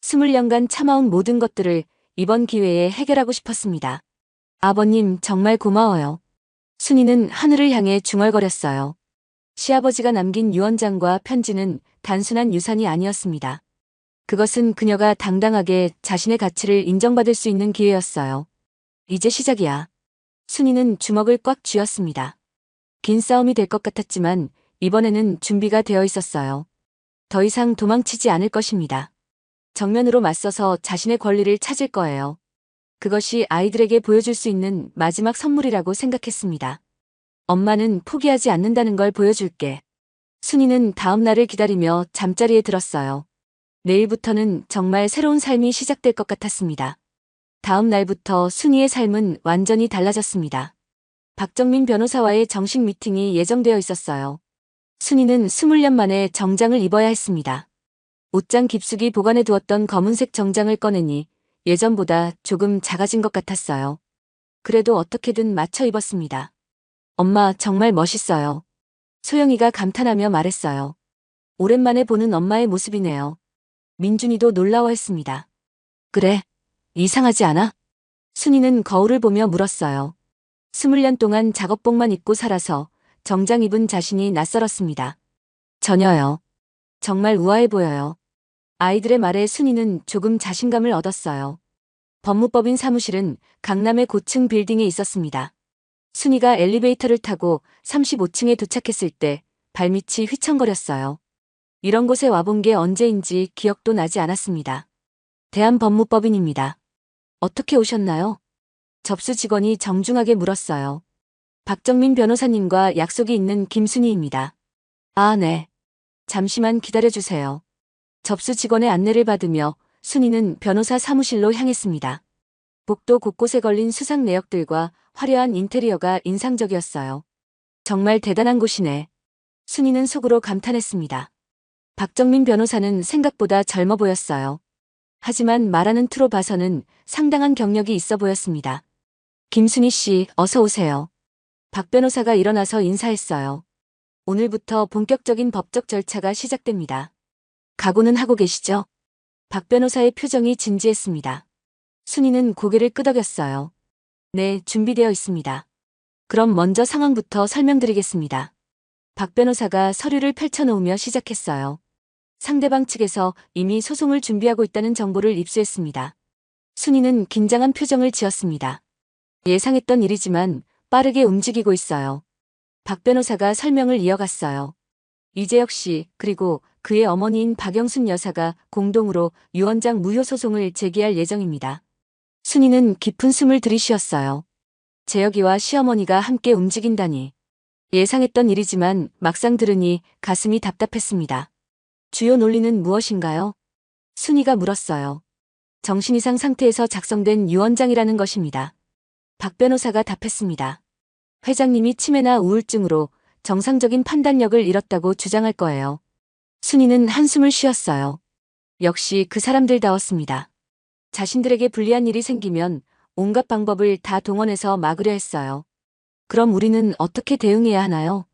20년간 참아온 모든 것들을 이번 기회에 해결하고 싶었습니다. 아버님, 정말 고마워요. 순이는 하늘을 향해 중얼거렸어요. 시아버지가 남긴 유언장과 편지는 단순한 유산이 아니었습니다. 그것은 그녀가 당당하게 자신의 가치를 인정받을 수 있는 기회였어요. 이제 시작이야. 순이는 주먹을 꽉 쥐었습니다. 긴 싸움이 될 것 같았지만 이번에는 준비가 되어 있었어요. 더 이상 도망치지 않을 것입니다. 정면으로 맞서서 자신의 권리를 찾을 거예요. 그것이 아이들에게 보여줄 수 있는 마지막 선물이라고 생각했습니다. 엄마는 포기하지 않는다는 걸 보여줄게. 순이는 다음 날을 기다리며 잠자리에 들었어요. 내일부터는 정말 새로운 삶이 시작될 것 같았습니다. 다음 날부터 순이의 삶은 완전히 달라졌습니다. 박정민 변호사와의 정식 미팅이 예정되어 있었어요. 순이는 20년 만에 정장을 입어야 했습니다. 옷장 깊숙이 보관해 두었던 검은색 정장을 꺼내니 예전보다 조금 작아진 것 같았어요. 그래도 어떻게든 맞춰 입었습니다. 엄마 정말 멋있어요. 소영이가 감탄하며 말했어요. 오랜만에 보는 엄마의 모습이네요. 민준이도 놀라워했습니다. 그래, 이상하지 않아? 순이는 거울을 보며 물었어요. 20년 동안 작업복만 입고 살아서 정장 입은 자신이 낯설었습니다. 전혀요. 정말 우아해 보여요. 아이들의 말에 순이는 조금 자신감을 얻었어요. 법무법인 사무실은 강남의 고층 빌딩에 있었습니다. 순이가 엘리베이터를 타고 35층에 도착했을 때 발밑이 휘청거렸어요. 이런 곳에 와본 게 언제인지 기억도 나지 않았습니다. 대한법무법인입니다. 어떻게 오셨나요? 접수 직원이 정중하게 물었어요. 박정민 변호사님과 약속이 있는 김순희입니다. 아, 네. 잠시만 기다려주세요. 접수 직원의 안내를 받으며 순이는 변호사 사무실로 향했습니다. 복도 곳곳에 걸린 수상 내역들과 화려한 인테리어가 인상적이었어요. 정말 대단한 곳이네. 순이는 속으로 감탄했습니다. 박정민 변호사는 생각보다 젊어 보였어요. 하지만 말하는 투로 봐서는 상당한 경력이 있어 보였습니다. 김순희 씨, 어서 오세요. 박 변호사가 일어나서 인사했어요. 오늘부터 본격적인 법적 절차가 시작됩니다. 각오는 하고 계시죠? 박 변호사의 표정이 진지했습니다. 순이는 고개를 끄덕였어요. 네, 준비되어 있습니다. 그럼 먼저 상황부터 설명드리겠습니다. 박 변호사가 서류를 펼쳐놓으며 시작했어요. 상대방 측에서 이미 소송을 준비하고 있다는 정보를 입수했습니다. 순이는 긴장한 표정을 지었습니다. 예상했던 일이지만 빠르게 움직이고 있어요. 박 변호사가 설명을 이어갔어요. 이재혁 씨 그리고 그의 어머니인 박영순 여사가 공동으로 유언장 무효 소송을 제기할 예정입니다. 순이는 깊은 숨을 들이쉬었어요. 재혁이와 시어머니가 함께 움직인다니. 예상했던 일이지만 막상 들으니 가슴이 답답했습니다. 주요 논리는 무엇인가요? 순이가 물었어요. 정신 이상 상태에서 작성된 유언장이라는 것입니다. 박 변호사가 답했습니다. 회장님이 치매나 우울증으로 정상적인 판단력을 잃었다고 주장할 거예요. 순이는 한숨을 쉬었어요. 역시 그 사람들다웠습니다. 자신들에게 불리한 일이 생기면 온갖 방법을 다 동원해서 막으려 했어요. 그럼 우리는 어떻게 대응해야 하나요?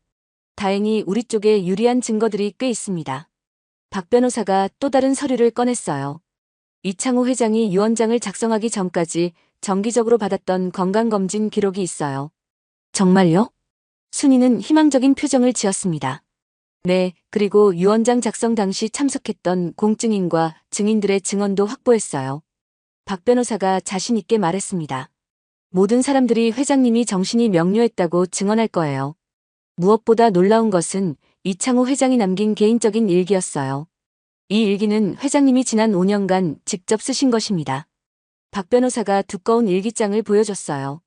다행히 우리 쪽에 유리한 증거들이 꽤 있습니다. 박 변호사가 또 다른 서류를 꺼냈어요. 이창호 회장이 유언장을 작성하기 전까지 정기적으로 받았던 건강검진 기록이 있어요. 정말요? 순이는 희망적인 표정을 지었습니다. 네, 그리고 유언장 작성 당시 참석했던 공증인과 증인들의 증언도 확보했어요. 박 변호사가 자신 있게 말했습니다. 모든 사람들이 회장님이 정신이 명료했다고 증언할 거예요. 무엇보다 놀라운 것은 이창호 회장이 남긴 개인적인 일기였어요. 이 일기는 회장님이 지난 5년간 직접 쓰신 것입니다. 박 변호사가 두꺼운 일기장을 보여줬어요.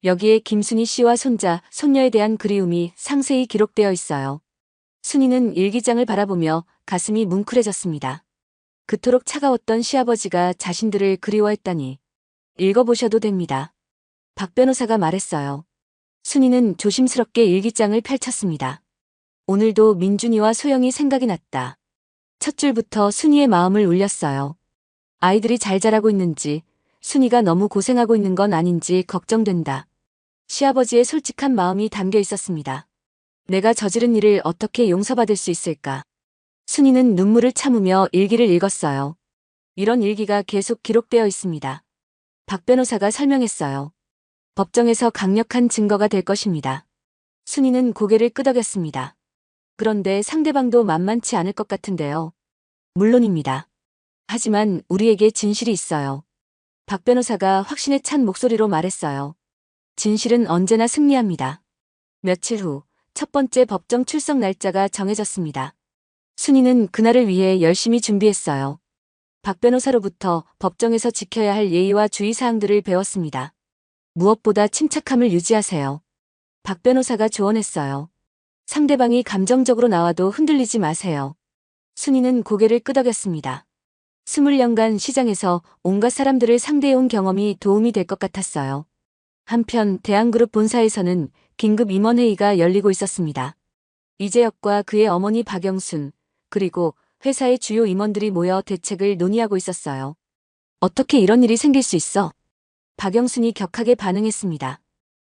여기에 김순희 씨와 손자, 손녀에 대한 그리움이 상세히 기록되어 있어요. 순이는 일기장을 바라보며 가슴이 뭉클해졌습니다. 그토록 차가웠던 시아버지가 자신들을 그리워했다니. 읽어보셔도 됩니다. 박 변호사가 말했어요. 순이는 조심스럽게 일기장을 펼쳤습니다. 오늘도 민준이와 소영이 생각이 났다. 첫 줄부터 순이의 마음을 울렸어요. 아이들이 잘 자라고 있는지, 순이가 너무 고생하고 있는 건 아닌지 걱정된다. 시아버지의 솔직한 마음이 담겨 있었습니다. 내가 저지른 일을 어떻게 용서받을 수 있을까? 순이는 눈물을 참으며 일기를 읽었어요. 이런 일기가 계속 기록되어 있습니다. 박 변호사가 설명했어요. 법정에서 강력한 증거가 될 것입니다. 순이는 고개를 끄덕였습니다. 그런데 상대방도 만만치 않을 것 같은데요. 물론입니다. 하지만 우리에게 진실이 있어요. 박 변호사가 확신에 찬 목소리로 말했어요. 진실은 언제나 승리합니다. 며칠 후 첫 번째 법정 출석 날짜가 정해졌습니다. 순이는 그날을 위해 열심히 준비했어요. 박 변호사로부터 법정에서 지켜야 할 예의와 주의사항들을 배웠습니다. 무엇보다 침착함을 유지하세요. 박 변호사가 조언했어요. 상대방이 감정적으로 나와도 흔들리지 마세요. 순이는 고개를 끄덕였습니다. 20년간 시장에서 온갖 사람들을 상대해온 경험이 도움이 될 것 같았어요. 한편 대한그룹 본사에서는 긴급 임원회의가 열리고 있었습니다. 이재혁과 그의 어머니 박영순, 그리고 회사의 주요 임원들이 모여 대책을 논의하고 있었어요. 어떻게 이런 일이 생길 수 있어? 박영순이 격하게 반응했습니다.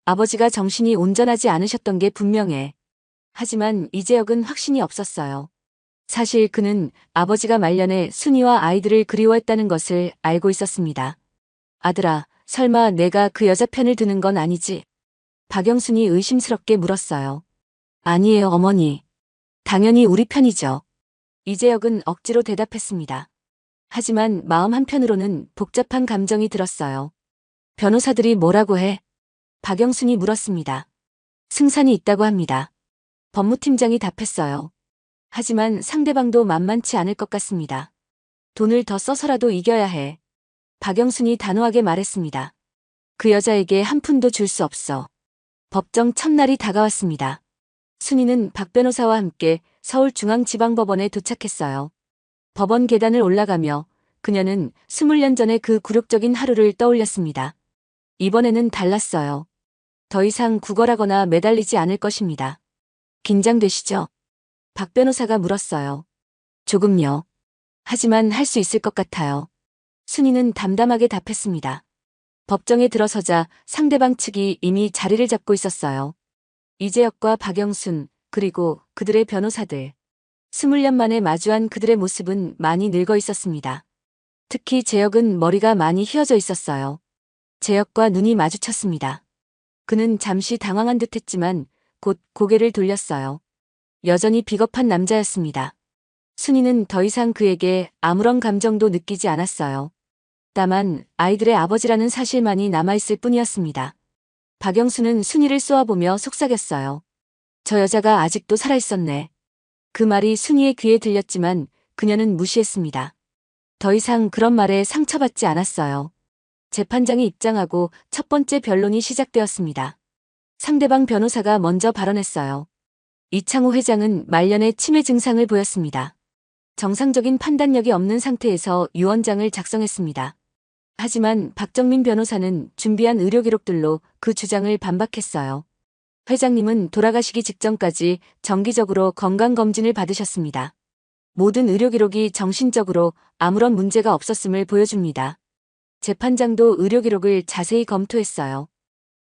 아버지가 정신이 온전하지 않으셨던 게 분명해. 하지만 이재혁은 확신이 없었어요. 사실 그는 아버지가 말년에 순이와 아이들을 그리워했다는 것을 알고 있었습니다. 아들아, 설마 내가 그 여자 편을 드는 건 아니지? 박영순이 의심스럽게 물었어요. 아니에요, 어머니. 당연히 우리 편이죠. 이재혁은 억지로 대답했습니다. 하지만 마음 한편으로는 복잡한 감정이 들었어요. 변호사들이 뭐라고 해? 박영순이 물었습니다. 승산이 있다고 합니다. 법무팀장이 답했어요. 하지만 상대방도 만만치 않을 것 같습니다. 돈을 더 써서라도 이겨야 해. 박영순이 단호하게 말했습니다. 그 여자에게 한 푼도 줄 수 없어. 법정 첫날이 다가왔습니다. 순이는 박 변호사와 함께 서울중앙지방법원에 도착했어요. 법원 계단을 올라가며 그녀는 20년 전의 그 굴욕적인 하루를 떠올렸습니다. 이번에는 달랐어요. 더 이상 구걸하거나 매달리지 않을 것입니다. 긴장되시죠? 박 변호사가 물었어요. 조금요. 하지만 할 수 있을 것 같아요. 순이는 담담하게 답했습니다. 법정에 들어서자 상대방 측이 이미 자리를 잡고 있었어요. 이재혁과 박영순, 그리고 그들의 변호사들. 20년 만에 마주한 그들의 모습은 많이 늙어 있었습니다. 특히 재혁은 머리가 많이 휘어져 있었어요. 재혁과 눈이 마주쳤습니다. 그는 잠시 당황한 듯했지만 곧 고개를 돌렸어요. 여전히 비겁한 남자였습니다. 순이는 더 이상 그에게 아무런 감정도 느끼지 않았어요. 다만 아이들의 아버지라는 사실만이 남아있을 뿐이었습니다. 박영수는 순이를 쏘아보며 속삭였어요. 저 여자가 아직도 살아있었네. 그 말이 순이의 귀에 들렸지만 그녀는 무시했습니다. 더 이상 그런 말에 상처받지 않았어요. 재판장이 입장하고 첫 번째 변론이 시작되었습니다. 상대방 변호사가 먼저 발언했어요. 이창호 회장은 말년에 치매 증상을 보였습니다. 정상적인 판단력이 없는 상태에서 유언장을 작성했습니다. 하지만 박정민 변호사는 준비한 의료 기록들로 그 주장을 반박했어요. 회장님은 돌아가시기 직전까지 정기적으로 건강검진을 받으셨습니다. 모든 의료 기록이 정신적으로 아무런 문제가 없었음을 보여줍니다. 재판장도 의료 기록을 자세히 검토했어요.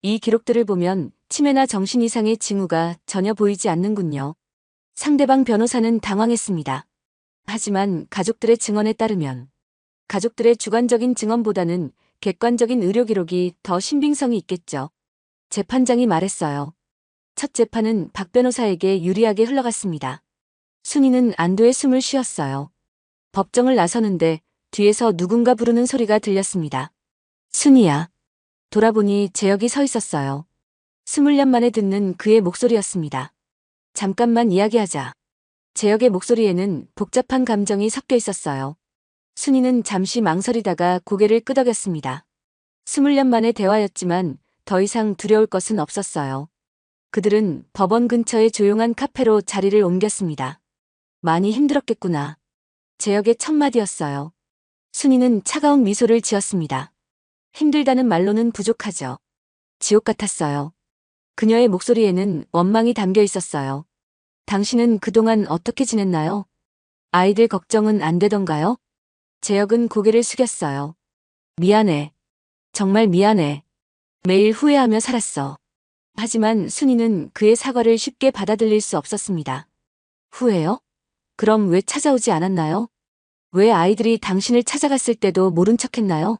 이 기록들을 보면 치매나 정신 이상의 징후가 전혀 보이지 않는군요. 상대방 변호사는 당황했습니다. 하지만 가족들의 증언에 따르면 가족들의 주관적인 증언보다는 객관적인 의료 기록이 더 신빙성이 있겠죠. 재판장이 말했어요. 첫 재판은 박 변호사에게 유리하게 흘러갔습니다. 순이는 안도의 숨을 쉬었어요. 법정을 나서는데 뒤에서 누군가 부르는 소리가 들렸습니다. 순이야. 돌아보니 재혁이 서 있었어요. 20년 만에 듣는 그의 목소리였습니다. 잠깐만 이야기하자. 재혁의 목소리에는 복잡한 감정이 섞여 있었어요. 순이는 잠시 망설이다가 고개를 끄덕였습니다. 20년 만의 대화였지만 더 이상 두려울 것은 없었어요. 그들은 법원 근처의 조용한 카페로 자리를 옮겼습니다. 많이 힘들었겠구나. 재혁의 첫 마디였어요. 순이는 차가운 미소를 지었습니다. 힘들다는 말로는 부족하죠. 지옥 같았어요. 그녀의 목소리에는 원망이 담겨 있었어요. 당신은 그동안 어떻게 지냈나요? 아이들 걱정은 안 되던가요? 재혁은 고개를 숙였어요. 미안해. 정말 미안해. 매일 후회하며 살았어. 하지만 순이는 그의 사과를 쉽게 받아들일 수 없었습니다. 후회요? 그럼 왜 찾아오지 않았나요? 왜 아이들이 당신을 찾아갔을 때도 모른 척했나요?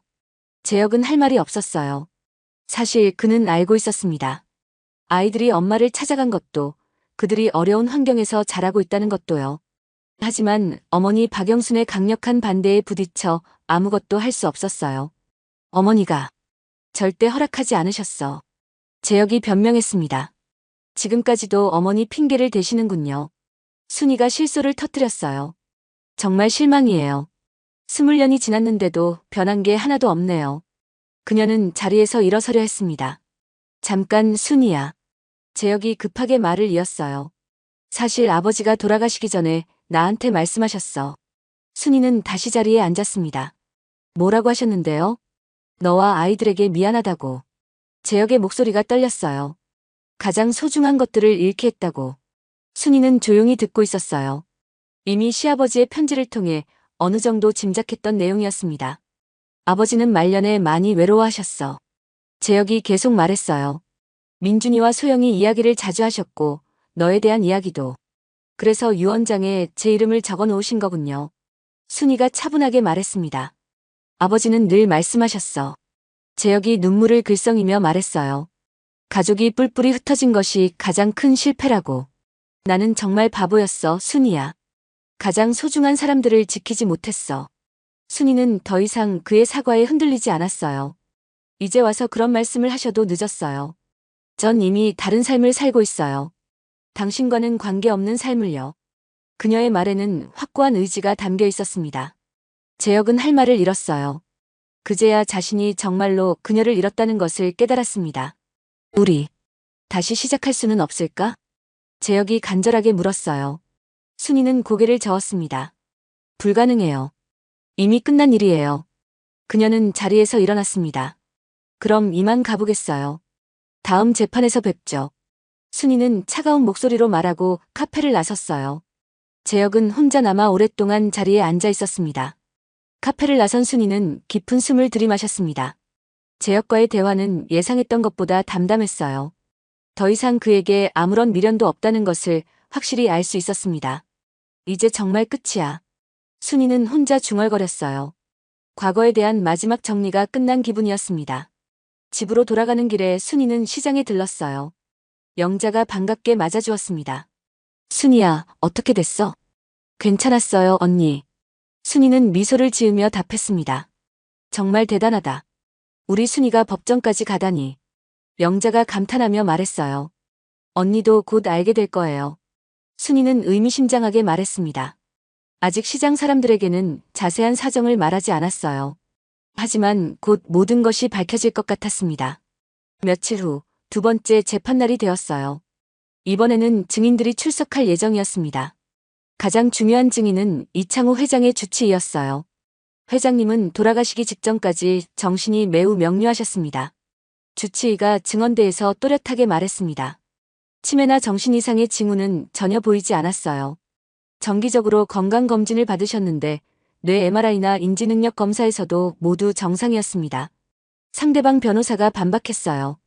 재혁은 할 말이 없었어요. 사실 그는 알고 있었습니다. 아이들이 엄마를 찾아간 것도, 그들이 어려운 환경에서 자라고 있다는 것도요. 하지만 어머니 박영순의 강력한 반대에 부딪혀 아무것도 할 수 없었어요. 어머니가 절대 허락하지 않으셨어. 재혁이 변명했습니다. 지금까지도 어머니 핑계를 대시는군요. 순이가 실소를 터뜨렸어요. 정말 실망이에요. 20년이 지났는데도 변한 게 하나도 없네요. 그녀는 자리에서 일어서려 했습니다. 잠깐 순이야. 재혁이 급하게 말을 이었어요. 사실 아버지가 돌아가시기 전에 나한테 말씀하셨어. 순이는 다시 자리에 앉았습니다. 뭐라고 하셨는데요? 너와 아이들에게 미안하다고. 재혁의 목소리가 떨렸어요. 가장 소중한 것들을 잃게 했다고. 순이는 조용히 듣고 있었어요. 이미 시아버지의 편지를 통해 어느 정도 짐작했던 내용이었습니다. 아버지는 말년에 많이 외로워하셨어. 재혁이 계속 말했어요. 민준이와 소영이 이야기를 자주 하셨고 너에 대한 이야기도. 그래서 유언장에 제 이름을 적어 놓으신 거군요. 순이가 차분하게 말했습니다. 아버지는 늘 말씀하셨어. 재혁이 눈물을 글썽이며 말했어요. 가족이 뿔뿔이 흩어진 것이 가장 큰 실패라고. 나는 정말 바보였어, 순이야. 가장 소중한 사람들을 지키지 못했어. 순이는 더 이상 그의 사과에 흔들리지 않았어요. 이제 와서 그런 말씀을 하셔도 늦었어요. 전 이미 다른 삶을 살고 있어요. 당신과는 관계없는 삶을요. 그녀의 말에는 확고한 의지가 담겨 있었습니다. 재혁은 할 말을 잃었어요. 그제야 자신이 정말로 그녀를 잃었다는 것을 깨달았습니다. 우리 다시 시작할 수는 없을까? 재혁이 간절하게 물었어요. 순이는 고개를 저었습니다. 불가능해요. 이미 끝난 일이에요. 그녀는 자리에서 일어났습니다. 그럼 이만 가보겠어요. 다음 재판에서 뵙죠. 순이는 차가운 목소리로 말하고 카페를 나섰어요. 재혁은 혼자 남아 오랫동안 자리에 앉아 있었습니다. 카페를 나선 순이는 깊은 숨을 들이마셨습니다. 재혁과의 대화는 예상했던 것보다 담담했어요. 더 이상 그에게 아무런 미련도 없다는 것을 확실히 알 수 있었습니다. 이제 정말 끝이야. 순이는 혼자 중얼거렸어요. 과거에 대한 마지막 정리가 끝난 기분이었습니다. 집으로 돌아가는 길에 순이는 시장에 들렀어요. 영자가 반갑게 맞아주었습니다. 순이야, 어떻게 됐어? 괜찮았어요, 언니. 순이는 미소를 지으며 답했습니다. 정말 대단하다. 우리 순이가 법정까지 가다니. 영자가 감탄하며 말했어요. 언니도 곧 알게 될 거예요. 순이는 의미심장하게 말했습니다. 아직 시장 사람들에게는 자세한 사정을 말하지 않았어요. 하지만 곧 모든 것이 밝혀질 것 같았습니다. 며칠 후 두 번째 재판날이 되었어요. 이번에는 증인들이 출석할 예정이었습니다. 가장 중요한 증인은 이창호 회장의 주치의였어요. 회장님은 돌아가시기 직전까지 정신이 매우 명료하셨습니다. 주치의가 증언대에서 또렷하게 말했습니다. 치매나 정신 이상의 징후는 전혀 보이지 않았어요. 정기적으로 건강검진을 받으셨는데 뇌 MRI나 인지능력 검사에서도 모두 정상이었습니다. 상대방 변호사가 반박했어요.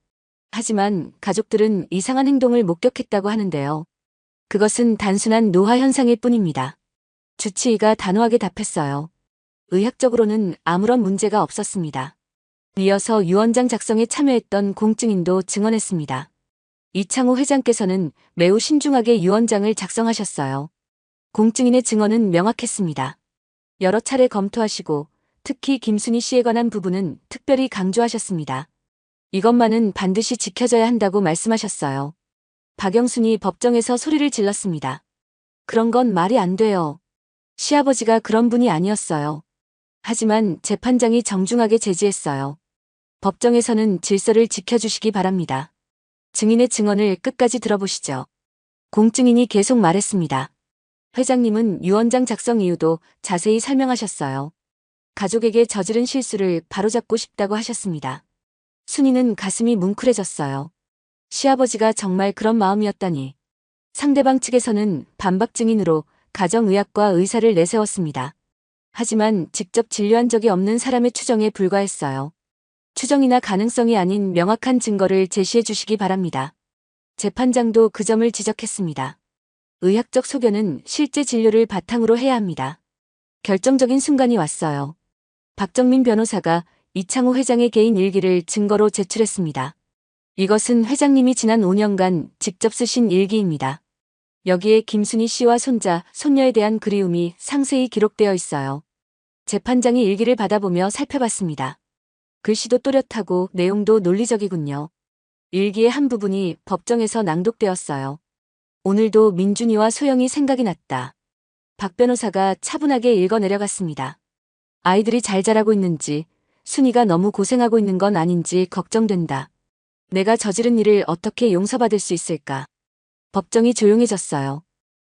하지만 가족들은 이상한 행동을 목격했다고 하는데요. 그것은 단순한 노화 현상일 뿐입니다. 주치의가 단호하게 답했어요. 의학적으로는 아무런 문제가 없었습니다. 이어서 유언장 작성에 참여했던 공증인도 증언했습니다. 이창호 회장께서는 매우 신중하게 유언장을 작성하셨어요. 공증인의 증언은 명확했습니다. 여러 차례 검토하시고 특히 김순희 씨에 관한 부분은 특별히 강조하셨습니다. 이것만은 반드시 지켜져야 한다고 말씀하셨어요. 박영순이 법정에서 소리를 질렀습니다. 그런 건 말이 안 돼요. 시아버지가 그런 분이 아니었어요. 하지만 재판장이 정중하게 제지했어요. 법정에서는 질서를 지켜주시기 바랍니다. 증인의 증언을 끝까지 들어보시죠. 공증인이 계속 말했습니다. 회장님은 유언장 작성 이유도 자세히 설명하셨어요. 가족에게 저지른 실수를 바로잡고 싶다고 하셨습니다. 순이는 가슴이 뭉클해졌어요. 시아버지가 정말 그런 마음이었다니. 상대방 측에서는 반박 증인으로 가정의학과 의사를 내세웠습니다. 하지만 직접 진료한 적이 없는 사람의 추정에 불과했어요. 추정이나 가능성이 아닌 명확한 증거를 제시해 주시기 바랍니다. 재판장도 그 점을 지적했습니다. 의학적 소견은 실제 진료를 바탕으로 해야 합니다. 결정적인 순간이 왔어요. 박정민 변호사가 이창호 회장의 개인 일기를 증거로 제출했습니다. 이것은 회장님이 지난 5년간 직접 쓰신 일기입니다. 여기에 김순희 씨와 손자, 손녀에 대한 그리움이 상세히 기록되어 있어요. 재판장이 일기를 받아보며 살펴봤습니다. 글씨도 또렷하고 내용도 논리적이군요. 일기의 한 부분이 법정에서 낭독되었어요. 오늘도 민준이와 소영이 생각이 났다. 박 변호사가 차분하게 읽어내려갔습니다. 아이들이 잘 자라고 있는지, 순이가 너무 고생하고 있는 건 아닌지 걱정된다. 내가 저지른 일을 어떻게 용서받을 수 있을까? 법정이 조용해졌어요.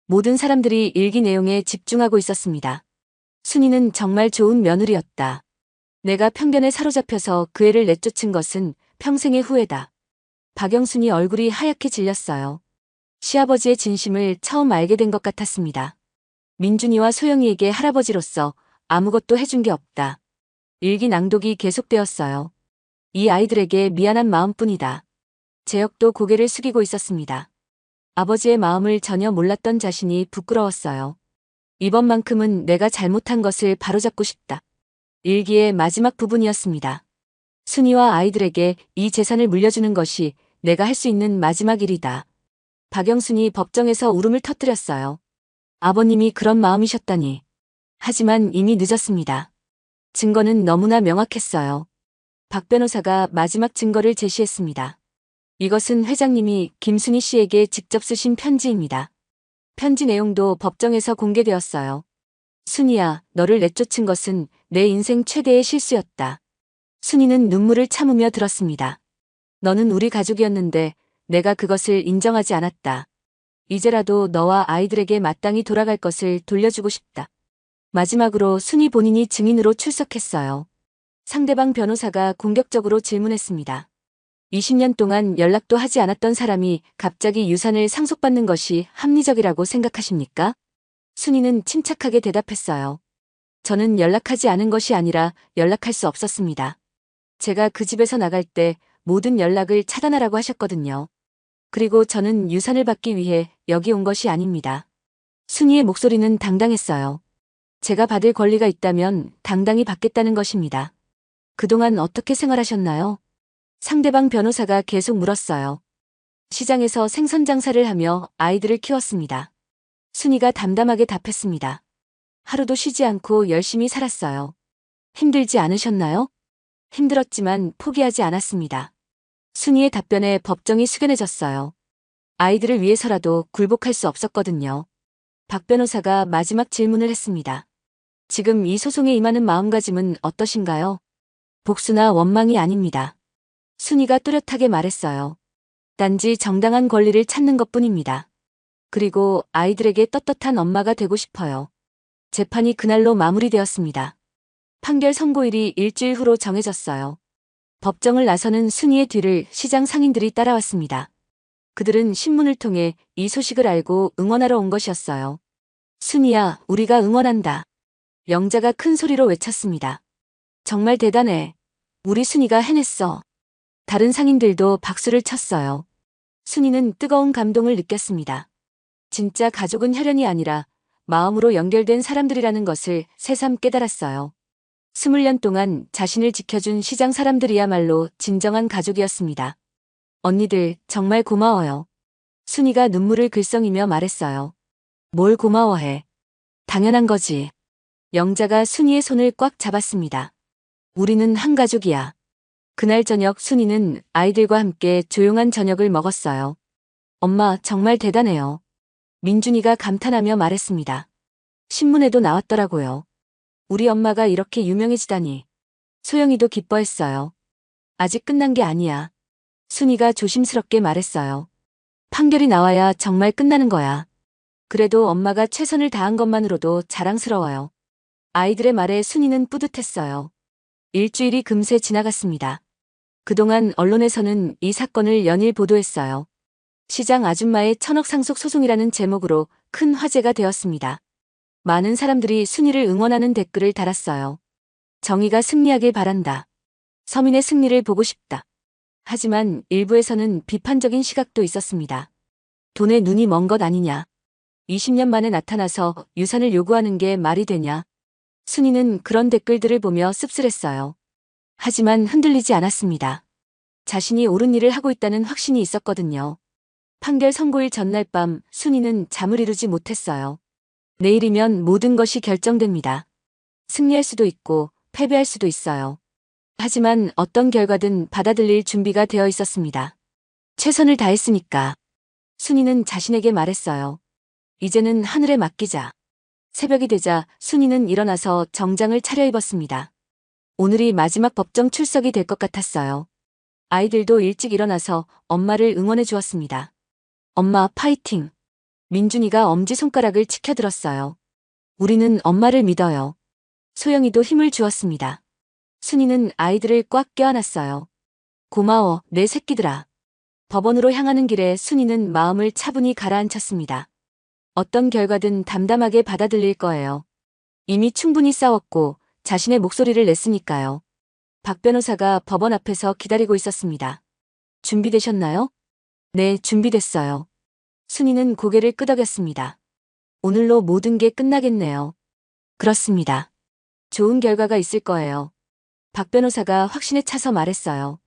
모든 사람들이 일기 내용에 집중하고 있었습니다. 순이는 정말 좋은 며느리였다. 내가 편견에 사로잡혀서 그 애를 내쫓은 것은 평생의 후회다. 박영순이 얼굴이 하얗게 질렸어요. 시아버지의 진심을 처음 알게 된 것 같았습니다. 민준이와 소영이에게 할아버지로서 아무것도 해준 게 없다. 일기 낭독이 계속되었어요. 이 아이들에게 미안한 마음뿐이다. 재혁도 고개를 숙이고 있었습니다. 아버지의 마음을 전혀 몰랐던 자신이 부끄러웠어요. 이번만큼은 내가 잘못한 것을 바로잡고 싶다. 일기의 마지막 부분이었습니다. 순이와 아이들에게 이 재산을 물려주는 것이 내가 할 수 있는 마지막 일이다. 박영순이 법정에서 울음을 터뜨렸어요. 아버님이 그런 마음이셨다니. 하지만 이미 늦었습니다. 증거는 너무나 명확했어요. 박 변호사가 마지막 증거를 제시했습니다. 이것은 회장님이 김순희 씨에게 직접 쓰신 편지입니다. 편지 내용도 법정에서 공개되었어요. 순이야, 너를 내쫓은 것은 내 인생 최대의 실수였다. 순이는 눈물을 참으며 들었습니다. 너는 우리 가족이었는데 내가 그것을 인정하지 않았다. 이제라도 너와 아이들에게 마땅히 돌아갈 것을 돌려주고 싶다. 마지막으로 순이 본인이 증인으로 출석했어요. 상대방 변호사가 공격적으로 질문했습니다. 20년 동안 연락도 하지 않았던 사람이 갑자기 유산을 상속받는 것이 합리적이라고 생각하십니까? 순이는 침착하게 대답했어요. 저는 연락하지 않은 것이 아니라 연락할 수 없었습니다. 제가 그 집에서 나갈 때 모든 연락을 차단하라고 하셨거든요. 그리고 저는 유산을 받기 위해 여기 온 것이 아닙니다. 순이의 목소리는 당당했어요. 제가 받을 권리가 있다면 당당히 받겠다는 것입니다. 그동안 어떻게 생활하셨나요? 상대방 변호사가 계속 물었어요. 시장에서 생선 장사를 하며 아이들을 키웠습니다. 순이가 담담하게 답했습니다. 하루도 쉬지 않고 열심히 살았어요. 힘들지 않으셨나요? 힘들었지만 포기하지 않았습니다. 순이의 답변에 법정이 숙연해졌어요. 아이들을 위해서라도 굴복할 수 없었거든요. 박 변호사가 마지막 질문을 했습니다. 지금 이 소송에 임하는 마음가짐은 어떠신가요? 복수나 원망이 아닙니다. 순이가 또렷하게 말했어요. 단지 정당한 권리를 찾는 것뿐입니다. 그리고 아이들에게 떳떳한 엄마가 되고 싶어요. 재판이 그날로 마무리되었습니다. 판결 선고일이 일주일 후로 정해졌어요. 법정을 나서는 순이의 뒤를 시장 상인들이 따라왔습니다. 그들은 신문을 통해 이 소식을 알고 응원하러 온 것이었어요. 순이야, 우리가 응원한다. 영자가 큰 소리로 외쳤습니다. 정말 대단해. 우리 순이가 해냈어. 다른 상인들도 박수를 쳤어요. 순이는 뜨거운 감동을 느꼈습니다. 진짜 가족은 혈연이 아니라 마음으로 연결된 사람들이라는 것을 새삼 깨달았어요. 20년 동안 자신을 지켜준 시장 사람들이야말로 진정한 가족이었습니다. 언니들 정말 고마워요. 순이가 눈물을 글썽이며 말했어요. 뭘 고마워해. 당연한 거지. 영자가 순이의 손을 꽉 잡았습니다. 우리는 한 가족이야. 그날 저녁 순이는 아이들과 함께 조용한 저녁을 먹었어요. 엄마 정말 대단해요. 민준이가 감탄하며 말했습니다. 신문에도 나왔더라고요. 우리 엄마가 이렇게 유명해지다니. 소영이도 기뻐했어요. 아직 끝난 게 아니야. 순이가 조심스럽게 말했어요. 판결이 나와야 정말 끝나는 거야. 그래도 엄마가 최선을 다한 것만으로도 자랑스러워요. 아이들의 말에 순이는 뿌듯했어요. 일주일이 금세 지나갔습니다. 그동안 언론에서는 이 사건을 연일 보도했어요. 시장 아줌마의 1,000억 상속 소송이라는 제목으로 큰 화제가 되었습니다. 많은 사람들이 순이를 응원하는 댓글을 달았어요. 정의가 승리하길 바란다. 서민의 승리를 보고 싶다. 하지만 일부에서는 비판적인 시각도 있었습니다. 돈에 눈이 먼 것 아니냐. 20년 만에 나타나서 유산을 요구하는 게 말이 되냐. 순이는 그런 댓글들을 보며 씁쓸했어요. 하지만 흔들리지 않았습니다. 자신이 옳은 일을 하고 있다는 확신이 있었거든요. 판결 선고일 전날 밤 순이는 잠을 이루지 못했어요. 내일이면 모든 것이 결정됩니다. 승리할 수도 있고 패배할 수도 있어요. 하지만 어떤 결과든 받아들일 준비가 되어 있었습니다. 최선을 다했으니까. 순이는 자신에게 말했어요. 이제는 하늘에 맡기자. 새벽이 되자 순이는 일어나서 정장을 차려입었습니다. 오늘이 마지막 법정 출석이 될 것 같았어요. 아이들도 일찍 일어나서 엄마를 응원해 주었습니다. 엄마 파이팅! 민준이가 엄지손가락을 치켜들었어요. 우리는 엄마를 믿어요. 소영이도 힘을 주었습니다. 순이는 아이들을 꽉 껴안았어요. 고마워, 내 새끼들아. 법원으로 향하는 길에 순이는 마음을 차분히 가라앉혔습니다. 어떤 결과든 담담하게 받아들일 거예요. 이미 충분히 싸웠고 자신의 목소리를 냈으니까요. 박 변호사가 법원 앞에서 기다리고 있었습니다. 준비되셨나요? 네, 준비됐어요. 순이는 고개를 끄덕였습니다. 오늘로 모든 게 끝나겠네요. 그렇습니다. 좋은 결과가 있을 거예요. 박 변호사가 확신에 차서 말했어요.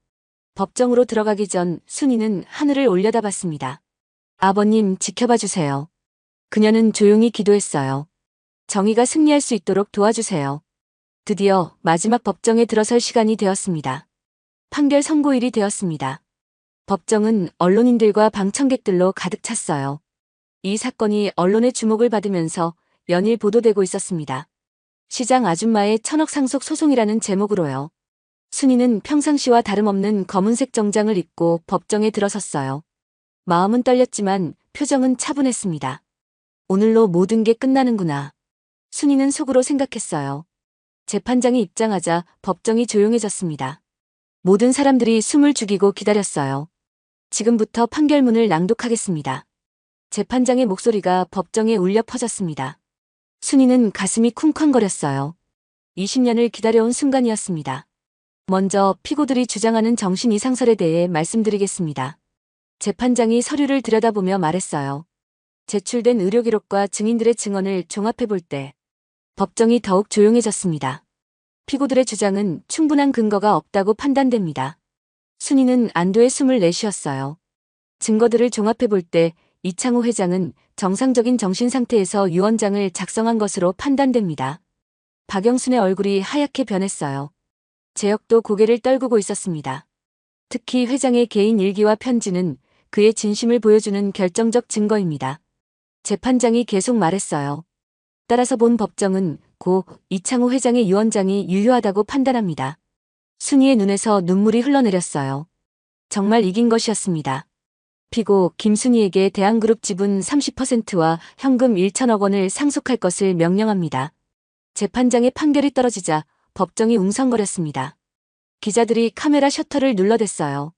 법정으로 들어가기 전 순이는 하늘을 올려다봤습니다. 아버님, 지켜봐 주세요. 그녀는 조용히 기도했어요. 정의가 승리할 수 있도록 도와주세요. 드디어 마지막 법정에 들어설 시간이 되었습니다. 판결 선고일이 되었습니다. 법정은 언론인들과 방청객들로 가득 찼어요. 이 사건이 언론의 주목을 받으면서 연일 보도되고 있었습니다. 시장 아줌마의 천억 상속 소송이라는 제목으로요. 순이는 평상시와 다름없는 검은색 정장을 입고 법정에 들어섰어요. 마음은 떨렸지만 표정은 차분했습니다. 오늘로 모든 게 끝나는구나. 순이는 속으로 생각했어요. 재판장이 입장하자 법정이 조용해졌습니다. 모든 사람들이 숨을 죽이고 기다렸어요. 지금부터 판결문을 낭독하겠습니다. 재판장의 목소리가 법정에 울려 퍼졌습니다. 순이는 가슴이 쿵쾅거렸어요. 20년을 기다려온 순간이었습니다. 먼저 피고들이 주장하는 정신 이상설에 대해 말씀드리겠습니다. 재판장이 서류를 들여다보며 말했어요. 제출된 의료기록과 증인들의 증언을 종합해볼 때 법정이 더욱 조용해졌습니다. 피고들의 주장은 충분한 근거가 없다고 판단됩니다. 순이는 안도의 숨을 내쉬었어요. 증거들을 종합해볼 때 이창호 회장은 정상적인 정신 상태에서 유언장을 작성한 것으로 판단됩니다. 박영순의 얼굴이 하얗게 변했어요. 재혁도 고개를 떨구고 있었습니다. 특히 회장의 개인 일기와 편지는 그의 진심을 보여주는 결정적 증거입니다. 재판장이 계속 말했어요. 따라서 본 법정은 고 이창호 회장의 유언장이 유효하다고 판단합니다. 순이의 눈에서 눈물이 흘러내렸어요. 정말 이긴 것이었습니다. 피고 김순이에게 대한그룹 지분 30%와 현금 1천억 원을 상속할 것을 명령합니다. 재판장의 판결이 떨어지자 법정이 웅성거렸습니다. 기자들이 카메라 셔터를 눌러댔어요.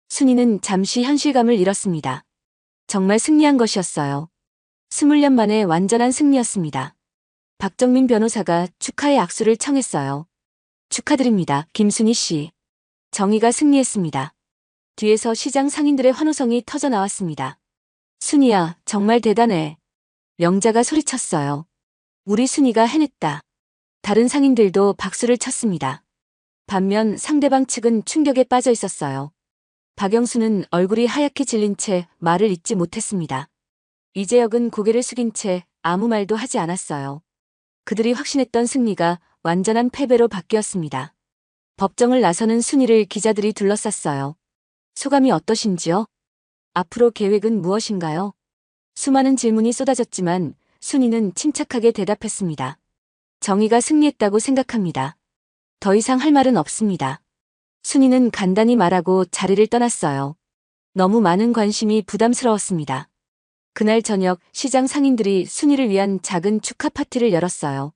순이는 잠시 현실감을 잃었습니다. 정말 승리한 것이었어요. 20년 만에 완전한 승리였습니다. 박정민 변호사가 축하의 악수를 청했어요. 축하드립니다, 김순이 씨. 정의가 승리했습니다. 뒤에서 시장 상인들의 환호성이 터져 나왔습니다. 순이야, 정말 대단해. 영자가 소리쳤어요. 우리 순이가 해냈다. 다른 상인들도 박수를 쳤습니다. 반면 상대방 측은 충격에 빠져 있었어요. 박영수는 얼굴이 하얗게 질린 채 말을 잇지 못했습니다. 이재혁은 고개를 숙인 채 아무 말도 하지 않았어요. 그들이 확신했던 승리가 완전한 패배로 바뀌었습니다. 법정을 나서는 순이를 기자들이 둘러쌌어요. 소감이 어떠신지요? 앞으로 계획은 무엇인가요? 수많은 질문이 쏟아졌지만 순이는 침착하게 대답했습니다. 정의가 승리했다고 생각합니다. 더 이상 할 말은 없습니다. 순이는 간단히 말하고 자리를 떠났어요. 너무 많은 관심이 부담스러웠습니다. 그날 저녁 시장 상인들이 순이를 위한 작은 축하 파티를 열었어요.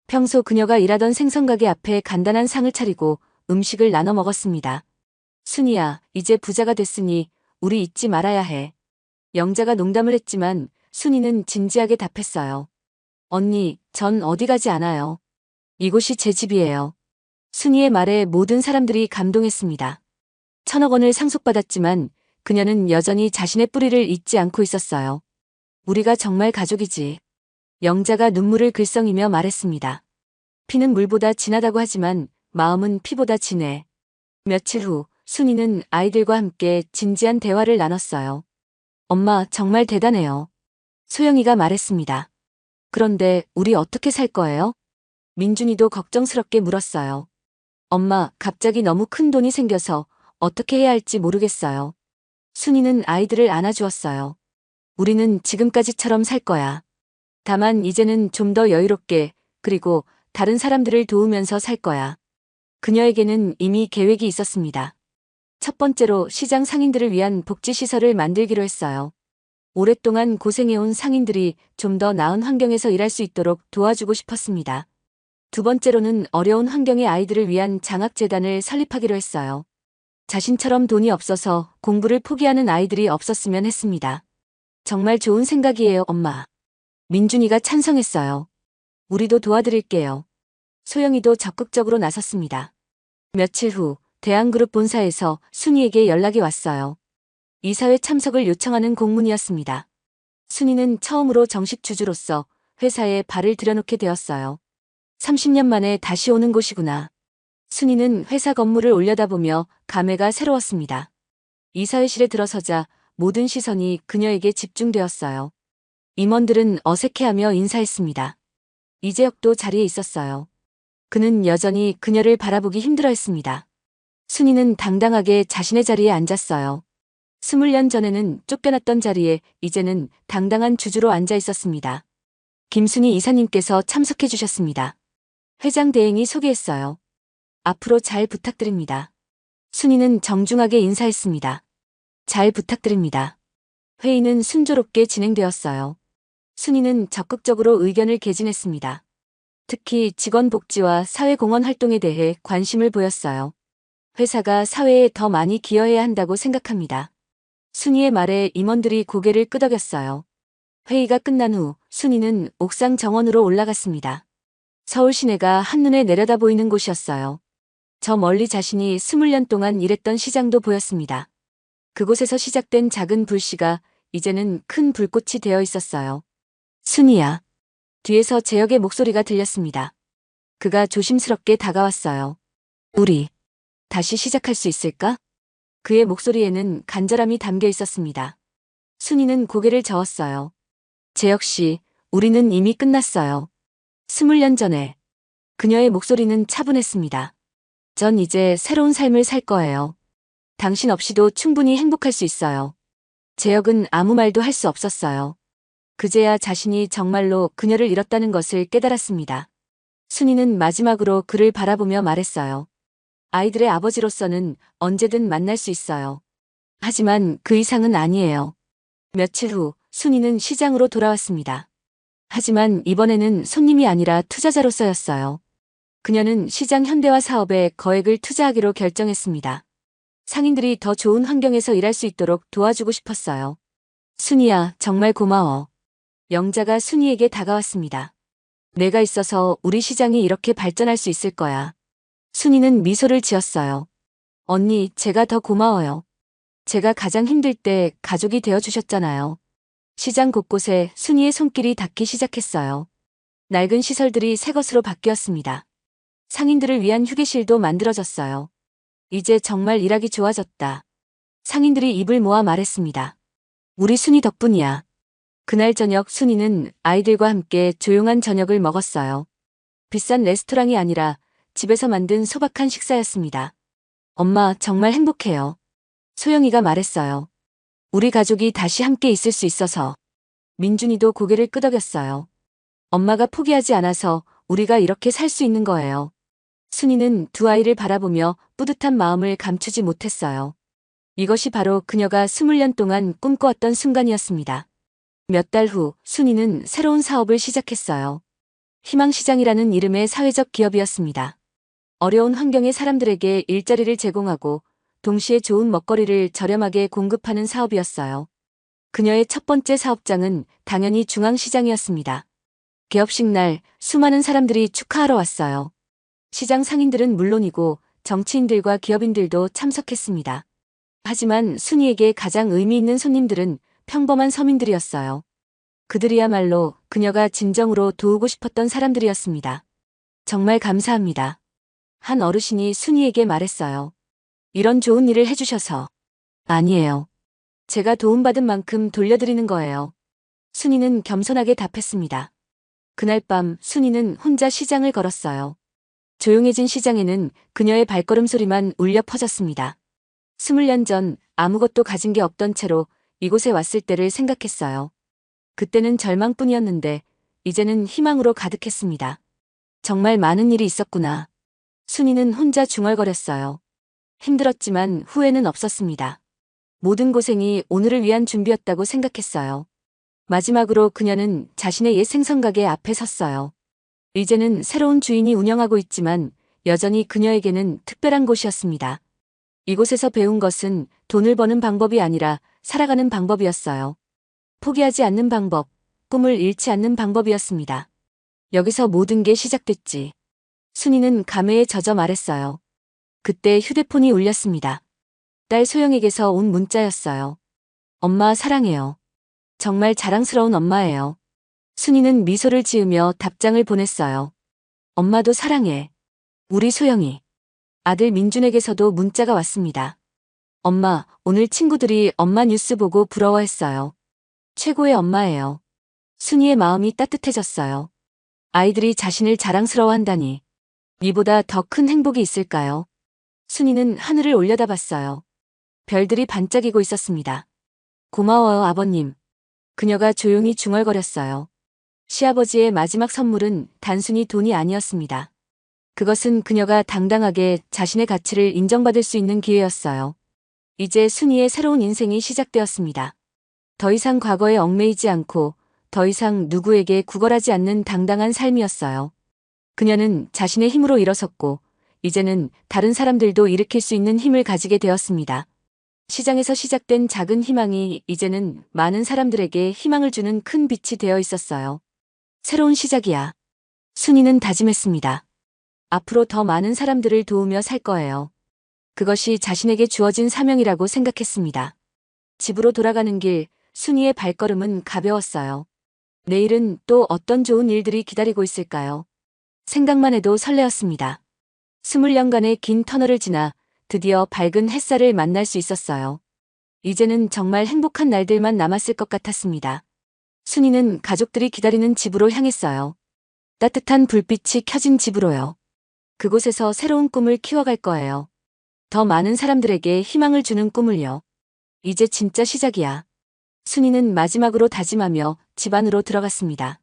평소 그녀가 일하던 생선가게 앞에 간단한 상을 차리고 음식을 나눠 먹었습니다. 순이야, 이제 부자가 됐으니 우리 잊지 말아야 해. 영자가 농담을 했지만 순이는 진지하게 답했어요. 언니, 전 어디 가지 않아요. 이곳이 제 집이에요. 순이의 말에 모든 사람들이 감동했습니다. 1,000억 원을 상속받았지만 그녀는 여전히 자신의 뿌리를 잊지 않고 있었어요. 우리가 정말 가족이지. 영자가 눈물을 글썽이며 말했습니다. 피는 물보다 진하다고 하지만 마음은 피보다 진해. 며칠 후 순이는 아이들과 함께 진지한 대화를 나눴어요. 엄마, 정말 대단해요. 소영이가 말했습니다. 그런데 우리 어떻게 살 거예요? 민준이도 걱정스럽게 물었어요. 엄마, 갑자기 너무 큰 돈이 생겨서 어떻게 해야 할지 모르겠어요. 순이는 아이들을 안아주었어요. 우리는 지금까지처럼 살 거야. 다만 이제는 좀 더 여유롭게, 그리고 다른 사람들을 도우면서 살 거야. 그녀에게는 이미 계획이 있었습니다. 첫 번째로 시장 상인들을 위한 복지시설을 만들기로 했어요. 오랫동안 고생해온 상인들이 좀 더 나은 환경에서 일할 수 있도록 도와주고 싶었습니다. 두 번째로는 어려운 환경의 아이들을 위한 장학재단을 설립하기로 했어요. 자신처럼 돈이 없어서 공부를 포기하는 아이들이 없었으면 했습니다. 정말 좋은 생각이에요, 엄마. 민준이가 찬성했어요. 우리도 도와드릴게요. 소영이도 적극적으로 나섰습니다. 며칠 후 대한그룹 본사에서 순이에게 연락이 왔어요. 이사회 참석을 요청하는 공문이었습니다. 순이는 처음으로 정식 주주로서 회사에 발을 들여놓게 되었어요. 30년 만에 다시 오는 곳이구나. 순이는 회사 건물을 올려다보며 감회가 새로웠습니다. 이사회실에 들어서자 모든 시선이 그녀에게 집중되었어요. 임원들은 어색해하며 인사했습니다. 이재혁도 자리에 있었어요. 그는 여전히 그녀를 바라보기 힘들어했습니다. 순이는 당당하게 자신의 자리에 앉았어요. 20년 전에는 쫓겨났던 자리에 이제는 당당한 주주로 앉아 있었습니다. 김순희 이사님께서 참석해 주셨습니다. 회장 대행이 소개했어요. 앞으로 잘 부탁드립니다. 순이는 정중하게 인사했습니다. 잘 부탁드립니다. 회의는 순조롭게 진행되었어요. 순이는 적극적으로 의견을 개진했습니다. 특히 직원 복지와 사회공헌 활동에 대해 관심을 보였어요. 회사가 사회에 더 많이 기여해야 한다고 생각합니다. 순이의 말에 임원들이 고개를 끄덕였어요. 회의가 끝난 후 순이는 옥상 정원으로 올라갔습니다. 서울 시내가 한눈에 내려다 보이는 곳이었어요. 저 멀리 자신이 20년 동안 일했던 시장도 보였습니다. 그곳에서 시작된 작은 불씨가 이제는 큰 불꽃이 되어 있었어요. 순이야. 뒤에서 재혁의 목소리가 들렸습니다. 그가 조심스럽게 다가왔어요. 우리 다시 시작할 수 있을까? 그의 목소리에는 간절함이 담겨 있었습니다. 순이는 고개를 저었어요. 재혁 씨, 우리는 이미 끝났어요. 20년 전에. 그녀의 목소리는 차분했습니다. 전 이제 새로운 삶을 살 거예요. 당신 없이도 충분히 행복할 수 있어요. 재혁은 아무 말도 할 수 없었어요. 그제야 자신이 정말로 그녀를 잃었다는 것을 깨달았습니다. 순이는 마지막으로 그를 바라보며 말했어요. 아이들의 아버지로서는 언제든 만날 수 있어요. 하지만 그 이상은 아니에요. 며칠 후 순이는 시장으로 돌아왔습니다. 하지만 이번에는 손님이 아니라 투자자로서였어요. 그녀는 시장 현대화 사업에 거액을 투자하기로 결정했습니다. 상인들이 더 좋은 환경에서 일할 수 있도록 도와주고 싶었어요. 순이야, 정말 고마워. 영자가 순이에게 다가왔습니다. 내가 있어서 우리 시장이 이렇게 발전할 수 있을 거야. 순이는 미소를 지었어요. 언니, 제가 더 고마워요. 제가 가장 힘들 때 가족이 되어주셨잖아요. 시장 곳곳에 순이의 손길이 닿기 시작했어요. 낡은 시설들이 새 것으로 바뀌었습니다. 상인들을 위한 휴게실도 만들어졌어요. 이제 정말 일하기 좋아졌다. 상인들이 입을 모아 말했습니다. 우리 순이 덕분이야. 그날 저녁 순이는 아이들과 함께 조용한 저녁을 먹었어요. 비싼 레스토랑이 아니라 집에서 만든 소박한 식사였습니다. 엄마, 정말 행복해요. 소영이가 말했어요. 우리 가족이 다시 함께 있을 수 있어서. 민준이도 고개를 끄덕였어요. 엄마가 포기하지 않아서 우리가 이렇게 살 수 있는 거예요. 순이는 두 아이를 바라보며 뿌듯한 마음을 감추지 못했어요. 이것이 바로 그녀가 20년 동안 꿈꿔왔던 순간이었습니다. 몇 달 후 순이는 새로운 사업을 시작했어요. 희망시장이라는 이름의 사회적 기업이었습니다. 어려운 환경의 사람들에게 일자리를 제공하고 동시에 좋은 먹거리를 저렴하게 공급하는 사업이었어요. 그녀의 첫 번째 사업장은 당연히 중앙시장이었습니다. 개업식 날 수많은 사람들이 축하하러 왔어요. 시장 상인들은 물론이고 정치인들과 기업인들도 참석했습니다. 하지만 순이에게 가장 의미 있는 손님들은 평범한 서민들이었어요. 그들이야말로 그녀가 진정으로 도우고 싶었던 사람들이었습니다. 정말 감사합니다. 한 어르신이 순이에게 말했어요. 이런 좋은 일을 해주셔서. 아니에요. 제가 도움받은 만큼 돌려드리는 거예요. 순이는 겸손하게 답했습니다. 그날 밤 순이는 혼자 시장을 걸었어요. 조용해진 시장에는 그녀의 발걸음 소리만 울려 퍼졌습니다. 20년 전 아무것도 가진 게 없던 채로 이곳에 왔을 때를 생각했어요. 그때는 절망뿐이었는데 이제는 희망으로 가득했습니다. 정말 많은 일이 있었구나. 순이는 혼자 중얼거렸어요. 힘들었지만 후회는 없었습니다. 모든 고생이 오늘을 위한 준비였다고 생각했어요. 마지막으로 그녀는 자신의 옛 생선가게 앞에 섰어요. 이제는 새로운 주인이 운영하고 있지만 여전히 그녀에게는 특별한 곳이었습니다. 이곳에서 배운 것은 돈을 버는 방법이 아니라 살아가는 방법이었어요. 포기하지 않는 방법, 꿈을 잃지 않는 방법이었습니다. 여기서 모든 게 시작됐지. 순이는 감회에 젖어 말했어요. 그때 휴대폰이 울렸습니다. 딸 소영에게서 온 문자였어요. 엄마 사랑해요. 정말 자랑스러운 엄마예요. 순이는 미소를 지으며 답장을 보냈어요. 엄마도 사랑해. 우리 소영이. 아들 민준에게서도 문자가 왔습니다. 엄마, 오늘 친구들이 엄마 뉴스 보고 부러워했어요. 최고의 엄마예요. 순이의 마음이 따뜻해졌어요. 아이들이 자신을 자랑스러워한다니. 이보다 더 큰 행복이 있을까요? 순이는 하늘을 올려다봤어요. 별들이 반짝이고 있었습니다. 고마워요, 아버님. 그녀가 조용히 중얼거렸어요. 시아버지의 마지막 선물은 단순히 돈이 아니었습니다. 그것은 그녀가 당당하게 자신의 가치를 인정받을 수 있는 기회였어요. 이제 순이의 새로운 인생이 시작되었습니다. 더 이상 과거에 얽매이지 않고 더 이상 누구에게 구걸하지 않는 당당한 삶이었어요. 그녀는 자신의 힘으로 일어섰고 이제는 다른 사람들도 일으킬 수 있는 힘을 가지게 되었습니다. 시장에서 시작된 작은 희망이 이제는 많은 사람들에게 희망을 주는 큰 빛이 되어 있었어요. 새로운 시작이야. 순이는 다짐했습니다. 앞으로 더 많은 사람들을 도우며 살 거예요. 그것이 자신에게 주어진 사명이라고 생각했습니다. 집으로 돌아가는 길, 순이의 발걸음은 가벼웠어요. 내일은 또 어떤 좋은 일들이 기다리고 있을까요? 생각만 해도 설레었습니다. 20년간의 긴 터널을 지나 드디어 밝은 햇살을 만날 수 있었어요. 이제는 정말 행복한 날들만 남았을 것 같았습니다. 순이는 가족들이 기다리는 집으로 향했어요. 따뜻한 불빛이 켜진 집으로요. 그곳에서 새로운 꿈을 키워갈 거예요. 더 많은 사람들에게 희망을 주는 꿈을요. 이제 진짜 시작이야. 순이는 마지막으로 다짐하며 집 안으로 들어갔습니다.